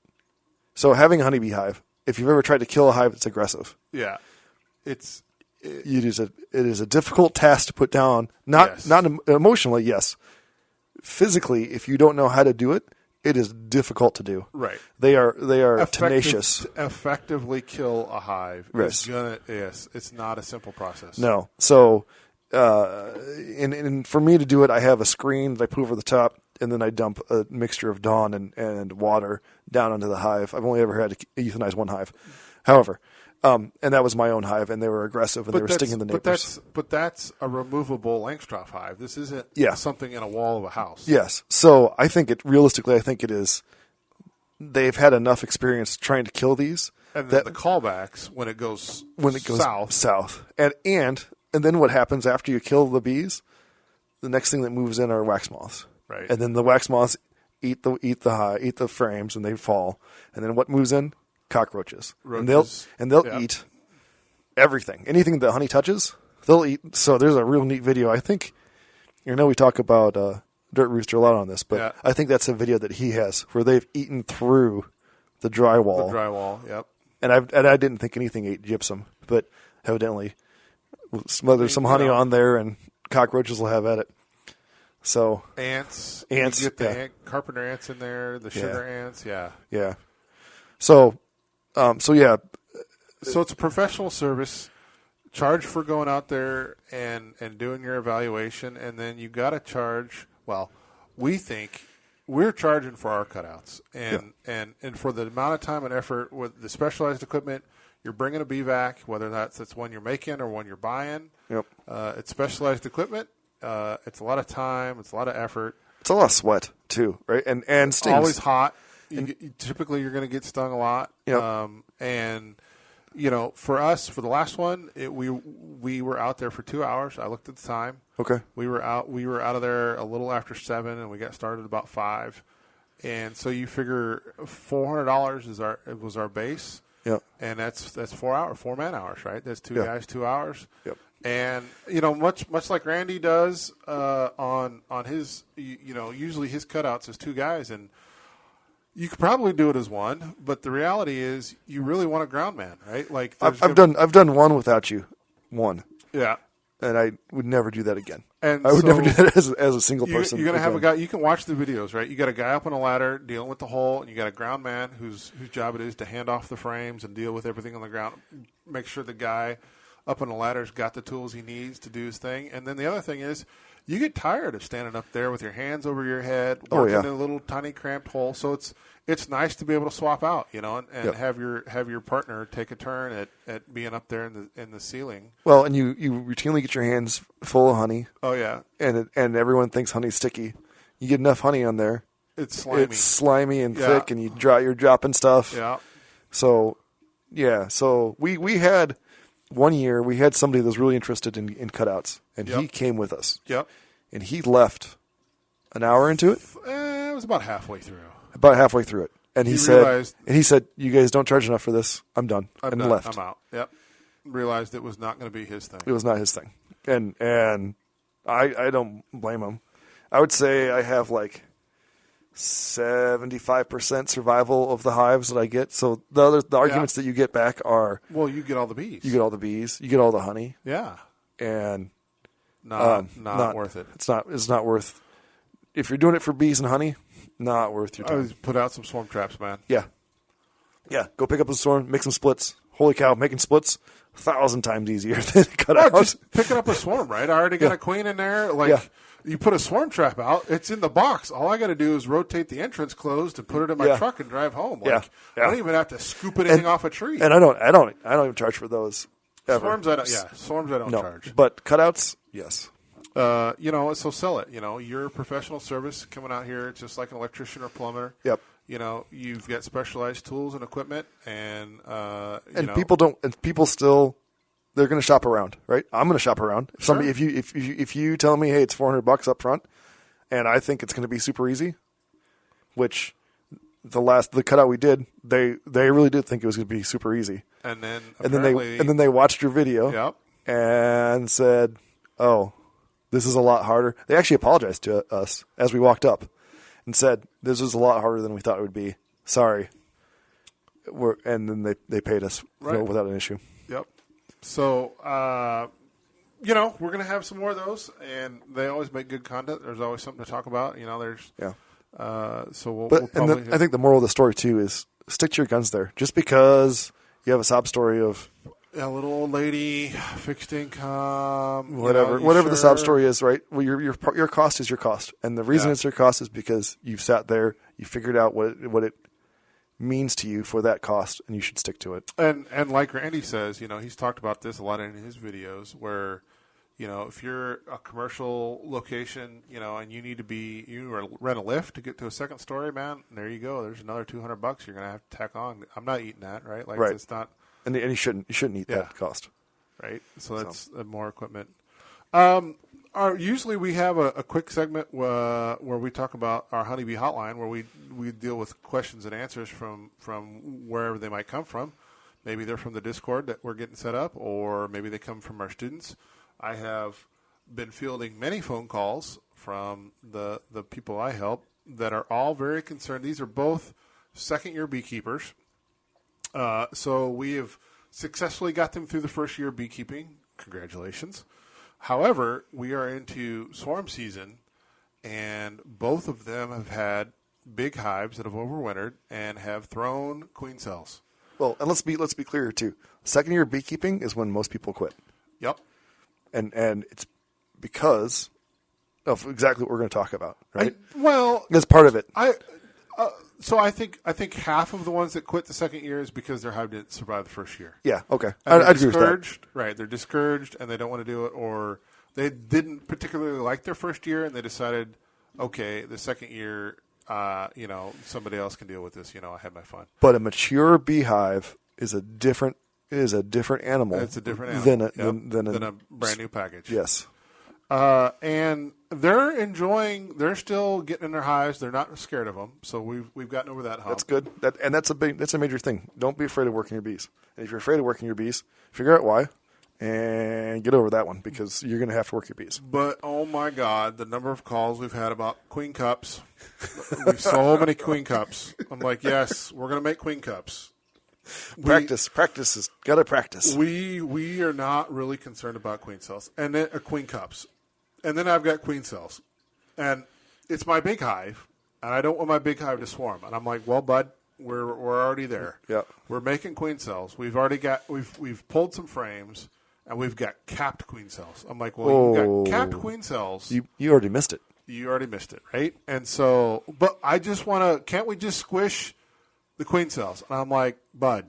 So having a honeybee hive, if you've ever tried to kill a hive that's aggressive... Yeah. It is a difficult task to put down. Not emotionally, yes. Physically, if you don't know how to do it, it is difficult to do. Right. They are tenacious. Effectively kill a hive. Yes. It's not a simple process. No. So, and for me to do it, I have a screen that I put over the top, and then I dump a mixture of Dawn and water down onto the hive. I've only ever had to euthanize one hive. However, and that was my own hive, and they were aggressive, and they were stinging the neighbors. But that's a removable Langstroth hive. This isn't something in a wall of a house. Yes. So I think it is. They've had enough experience trying to kill these. And then the callbacks when it goes south. And then what happens after you kill the bees? The next thing that moves in are wax moths. Right. And then the wax moths eat the frames, and they fall. And then what moves in? cockroaches, Roaches. and they'll eat everything, anything that honey touches. They'll eat. So there's a real neat video. I think, we talk about Dirt Rooster a lot on this, but I think that's a video that he has where they've eaten through the drywall. The drywall, yep. And I didn't think anything ate gypsum, but evidently smother some honey on there, and cockroaches will have at it. So ants. You get the carpenter ants in there, the sugar ants, yeah. So yeah. So it's a professional service. Charge for going out there and doing your evaluation, and then you got to charge. Well, we think we're charging for our cutouts, and for the amount of time and effort with the specialized equipment. You're bringing a BVAC, whether that's one you're making or one you're buying. Yep. It's specialized equipment. It's a lot of time. It's a lot of effort. It's a lot of sweat too, right? And stings. Always hot. Typically, you're going to get stung a lot. Yep. And for us, for the last one, we were out there for 2 hours. I looked at the time. Okay. We were out of there a little after 7, and we got started about 5. And so you figure $400 was our base. Yep. And that's 4 man hours, right? That's 2 guys, 2 hours. Yep. And much like Randy does on his, usually his cutouts is 2 guys, and you could probably do it as one, but the reality is you really want a ground man, right? Like I've done one without you, one. Yeah. And I would never do that again. And I would never do that as a single person. You're going to have a guy. You can watch the videos, right? You got a guy up on a ladder dealing with the hole, and you got a ground man whose job it is to hand off the frames and deal with everything on the ground. Make sure the guy up on the ladder's got the tools he needs to do his thing. And then the other thing is, you get tired of standing up there with your hands over your head, working in a little tiny cramped hole. So it's nice to be able to swap out, and have your partner take a turn at being up there in the ceiling. Well, and you routinely get your hands full of honey. Oh yeah, and everyone thinks honey's sticky. You get enough honey on there, it's slimy and thick, and you're dropping stuff. Yeah. So we had 1 year we had somebody that was really interested in cutouts, and he came with us. Yep. And he left an hour into it. It was about halfway through. About halfway through it, and he said, "You guys don't charge enough for this. I'm done." I'm left. I'm out. Yep. Realized it was not going to be his thing. It was not his thing, and I don't blame him. I would say I have like 75% survival of the hives that I get. So the arguments that you get back are, well, you get all the bees. You get all the bees. You get all the honey. Yeah. And not worth it. It's not worth. If you're doing it for bees and honey, not worth your time. Put out some swarm traps, man. Yeah. Go pick up a swarm, make some splits. Holy cow, making splits 1,000 times easier than cutouts. Just picking up a swarm, right? I already got a queen in there. You put a swarm trap out, it's in the box. All I got to do is rotate the entrance closed and put it in my truck and drive home. I don't even have to scoop anything off a tree. And I don't even charge for those. Ever. Swarms I don't charge. But cutouts, yes. So sell it. You're a professional service coming out here. It's just like an electrician or plumber. Yep. You've got specialized tools and equipment, and people still, they're going to shop around, right? I'm going to shop around. Sure. If you tell me, hey, it's $400 up front, and I think it's going to be super easy, which the cutout we did, they really did think it was going to be super easy. And then they watched your video. Yep. And said, "Oh, this is a lot harder." They actually apologized to us as we walked up and said, "This is a lot harder than we thought it would be. Sorry." And then they paid us without an issue. Yep. So, we're going to have some more of those, and they always make good content. There's always something to talk about. There's so we'll probably. I think the moral of the story too is stick to your guns there. Just because you have a sob story of a little old lady, fixed income, whatever the sob story is, right? Well, your cost is your cost, and the reason it's your cost is because you've sat there, you figured out what it means to you for that cost, and you should stick to it. And like Randy says, he's talked about this a lot in his videos, where if you're a commercial location, and you rent a lift to get to a second story, man, there you go. There's another $200 you're going to have to tack on. I'm not eating that, right? It's not. And you shouldn't eat that cost, right? So that's more equipment. Usually we have a quick segment where we talk about our honeybee hotline, where we deal with questions and answers from wherever they might come from. Maybe they're from the Discord that we're getting set up, or maybe they come from our students. I have been fielding many phone calls from the people I help that are all very concerned. These are both second-year beekeepers. So we have successfully got them through the first year of beekeeping. Congratulations. However, we are into swarm season, and both of them have had big hives that have overwintered and have thrown queen cells. Well, and let's be clear here too. Second year of beekeeping is when most people quit. Yep. And it's because of exactly what we're going to talk about, right? That's part of it. So I think half of the ones that quit the second year is because their hive didn't survive the first year. Yeah, okay. I agree with that. Right, they're discouraged and they don't want to do it, or they didn't particularly like their first year and they decided, okay, the second year, somebody else can deal with this. I had my fun. But a mature beehive is a different animal. It's a different animal than a brand new package. Yes. And they're still getting in their hives. They're not scared of them. So we've gotten over that hump. That's good. That's a major thing. Don't be afraid of working your bees. And if you're afraid of working your bees, figure out why and get over that one, because you're going to have to work your bees. But, oh my God, the number of calls we've had about queen cups. We've so many queen cups. I'm like, yes, we're going to make queen cups. Practice is got to practice. We are not really concerned about queen cells and then queen cups, and then I've got queen cells, and it's my big hive, and I don't want my big hive to swarm. And I'm like, well, bud, we're already there. Yeah, we're making queen cells. We've pulled some frames, and we've got capped queen cells. I'm like, well, you got capped queen cells. You already missed it. You already missed it, right? And so, but I just want to. Can't we just squish the queen cells? And I'm like, bud,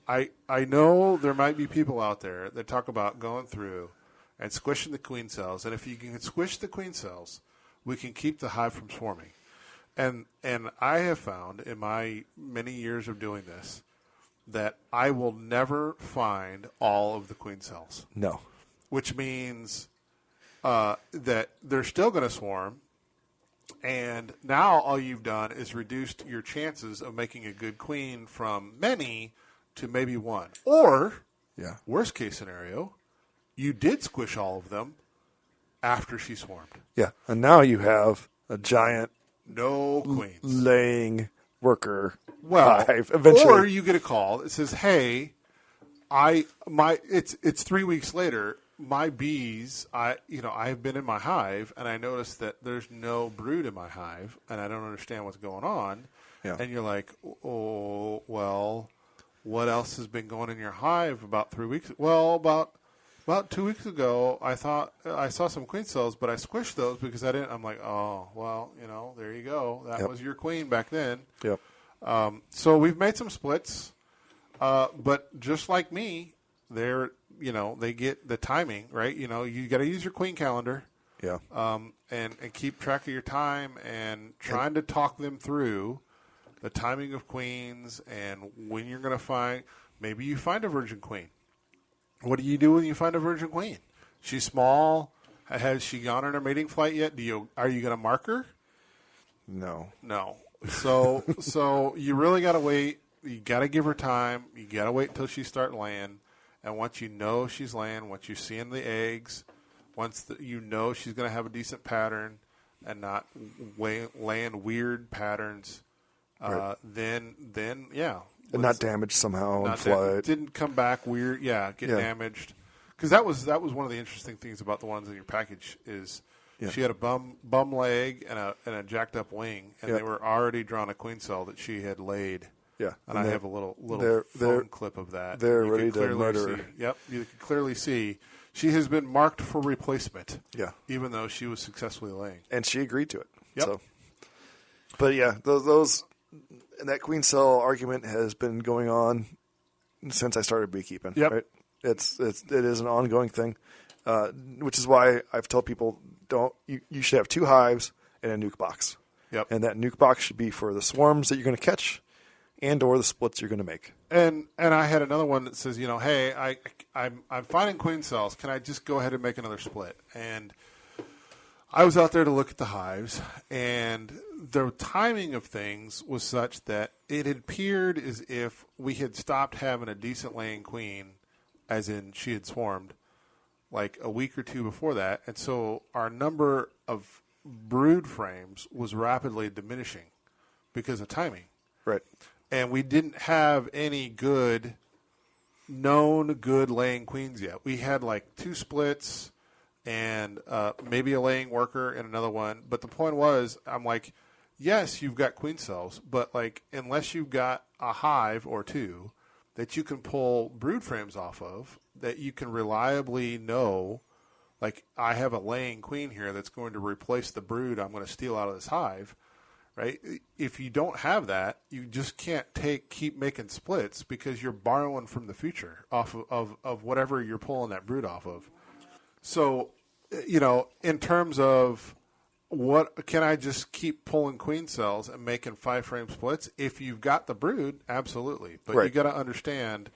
I know there might be people out there that talk about going through and squishing the queen cells. And if you can squish the queen cells, we can keep the hive from swarming. And I have found in my many years of doing this that I will never find all of the queen cells. No. Which means that they're still going to swarm. And now all you've done is reduced your chances of making a good queen from many to maybe one. Or, worst case scenario, you did squish all of them after she swarmed. Yeah, and now you have a giant no queens laying worker hive eventually. Or you get a call that says, hey, it's 3 weeks later. My bees, I've been in my hive, and I noticed that there's no brood in my hive, and I don't understand what's going on. Yeah. And you're like, oh, well, what else has been going in your hive about 3 weeks? Well, about 2 weeks ago, I thought I saw some queen cells, but I squished those because I didn't. I'm like, oh, well, there you go. That was your queen back then. Yep. So we've made some splits, but just like me, they get the timing, right? You got to use your queen calendar. Yeah. And keep track of your time and trying to talk them through the timing of queens and when you're going to find. Maybe you find a virgin queen. What do you do when you find a virgin queen? She's small. Has she gone on her mating flight yet? Are you going to mark her? No. So you really got to wait. You got to give her time. You got to wait until she start laying. And once you know she's laying, once you see in the eggs, once you know she's going to have a decent pattern and not laying weird patterns, right. then. And not damaged somehow in flight. Didn't come back weird. Get damaged. Because that was one of the interesting things about the ones in your package is she had a bum leg and a jacked up wing, and they were already drawn a queen cell that she had laid. Yeah, and I have a little phone clip of that. They're ready to murder her. Yep, you can clearly see she has been marked for replacement. Yeah, even though she was successfully laying, and she agreed to it. Yep. So, but yeah, those and that queen cell argument has been going on since I started beekeeping. Yep. Right? It is an ongoing thing, which is why I've told people you should have 2 hives and a nuke box. Yep. And that nuke box should be for the swarms that you're going to catch and or the splits you're going to make. And I had another one that says, hey, I'm finding queen cells. Can I just go ahead and make another split? And I was out there to look at the hives, and the timing of things was such that it had appeared as if we had stopped having a decent laying queen, as in she had swarmed, like a week or two before that. And so our number of brood frames was rapidly diminishing because of timing. Right. And we didn't have any known good laying queens yet. We had like 2 splits and maybe a laying worker and another one. But the point was, I'm like, yes, you've got queen cells, but like unless you've got a hive or 2 that you can pull brood frames off of, that you can reliably know, like I have a laying queen here that's going to replace the brood I'm going to steal out of this hive, right? If you don't have that, you just can't keep making splits because you're borrowing from the future off of whatever you're pulling that brood off of. So, in terms of what can I just keep pulling queen cells and making 5-frame splits? If you've got the brood, absolutely. But Right. you got to understand,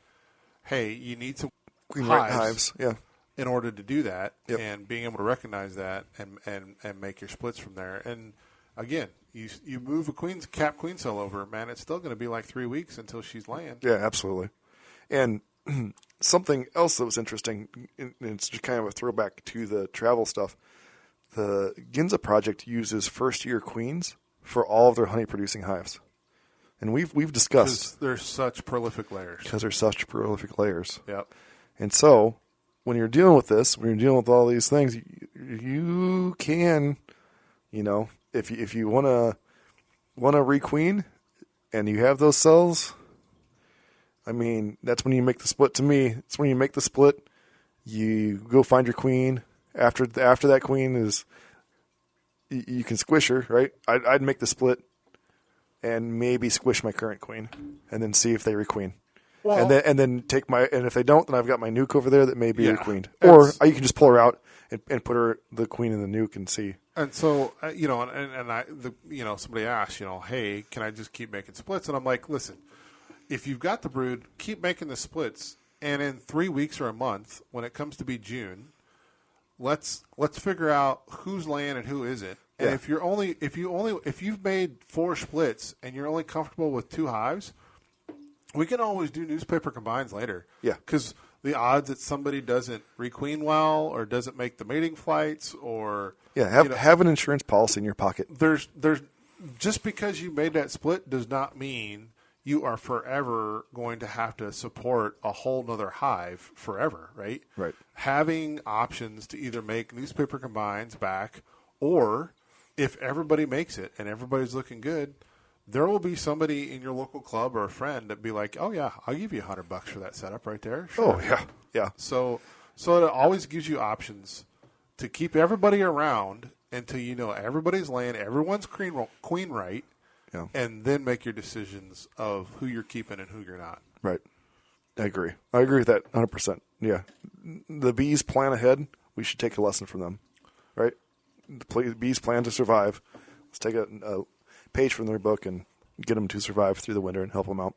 hey, you need some Queen hives, yeah. in order to do that, Yep. and being able to recognize that and make your splits from there. And again, you move a cap queen cell over, man, it's still going to be like 3 weeks until she's laying. Yeah, absolutely. And something else that was interesting, and it's just kind of a throwback to the travel stuff. The Ginza project uses first-year queens for all of their honey-producing hives, and we've discussed Because they're such prolific layers. because they're such prolific layers. Yep. And so, when you're dealing with this, when you're dealing with all these things, you can, if you want to requeen, and you have those cells, I mean, that's when you make the split. To me, it's when you make the split. You go find your queen. After that queen is, you can squish her, right? I'd make the split, and maybe squish my current queen, and then see if they requeen. Well, And then take and if they don't, then I've got my nuke over there that may be requeened. That's- Or you can just pull her out and put the queen in the nuke and see. And so, somebody asked, hey, can I just keep making splits? And I'm like, listen, if you've got the brood, keep making the splits. And in 3 weeks or a month, when it comes to be June, let's figure out who's laying and who isn't. And Yeah. if you've made 4 splits and you're only comfortable with 2 hives, we can always do newspaper combines later. Yeah. Because the odds that somebody doesn't requeen well or doesn't make the mating flights or have an insurance policy in your pocket. there's just because you made that split does not mean you are forever going to have to support a whole nother hive forever, right? Right. Having options to either make newspaper combines back, or if everybody makes it and everybody's looking good, there will be somebody in your local club or a friend that be like, oh yeah, I'll give you $100 for that setup right there. Sure. Oh yeah. So it always gives you options to keep everybody around until everybody's laying, everyone's queen right, Yeah. and then make your decisions of who you're keeping and who you're not. Right. I agree with that 100%. Yeah. The bees plan ahead. We should take a lesson from them, right? The bees plan to survive. Let's take a page from their book and get them to survive through the winter and help them out.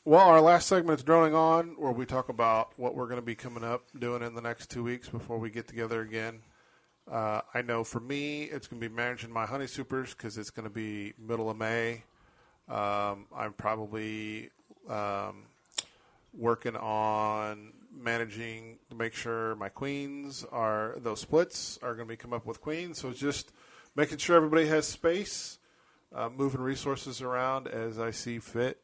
Well, our last segment is Droning On, where we talk about what we're going to be coming up doing in the next 2 weeks before we get together again. I know for me, it's going to be managing my honey supers because it's going to be middle of May. I'm probably working on managing to make sure my queens those splits are going to be come up with queens. So it's just making sure everybody has space, moving resources around as I see fit,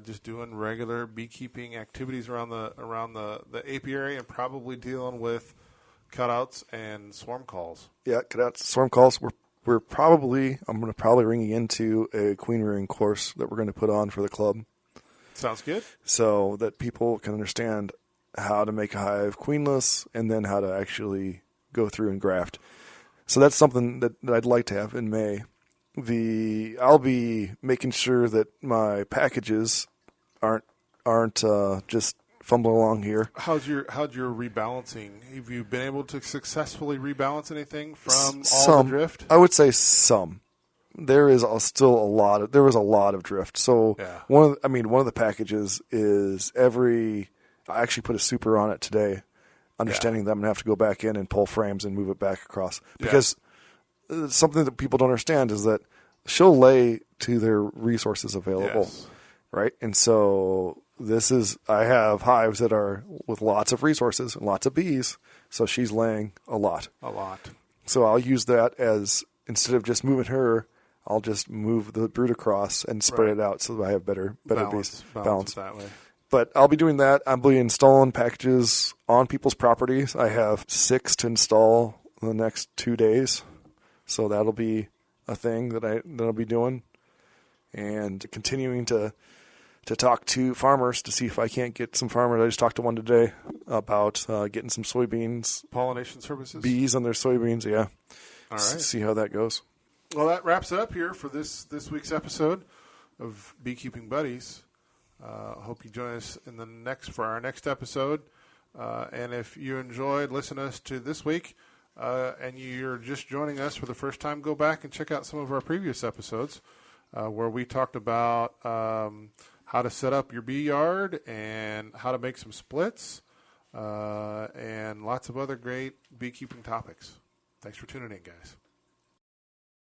just doing regular beekeeping activities around the apiary, and probably dealing with cutouts and swarm calls. Yeah, cutouts, swarm calls. I'm going to probably ring you into a queen rearing course that we're going to put on for the club. Sounds good. So that people can understand how to make a hive queenless and then how to actually go through and graft. So that's something that I'd like to have in May. I'll be making sure that my packages aren't just fumbling along here. How's your rebalancing? Have you been able to successfully rebalance anything from Some, all the drift? I would say some. There is still a lot of drift. So Yeah. one of the packages is I actually put a super on it today, understanding that I'm going to have to go back in and pull frames and move it back across because something that people don't understand is that she'll lay to their resources available, right? And so I have hives that are with lots of resources and lots of bees, so she's laying a lot. So I'll use that as, instead of just moving her, I'll just move the brood across and spread it out so that I have better bees. Balance that way. But I'll be doing that. I'll be installing packages on people's properties. I have 6 to install in the next 2 days. So that'll be a thing that I'll be doing. And continuing to talk to farmers to see if I can't get some farmers. I just talked to one today about getting some soybeans. Pollination services? Bees on their soybeans, yeah. All right. See how that goes. Well, that wraps it up here for this week's episode of Beekeeping Buddies. Hope you join us for our next episode. And if you enjoyed listening to us to this week, and you're just joining us for the first time, go back and check out some of our previous episodes where we talked about how to set up your bee yard and how to make some splits and lots of other great beekeeping topics. Thanks for tuning in, guys.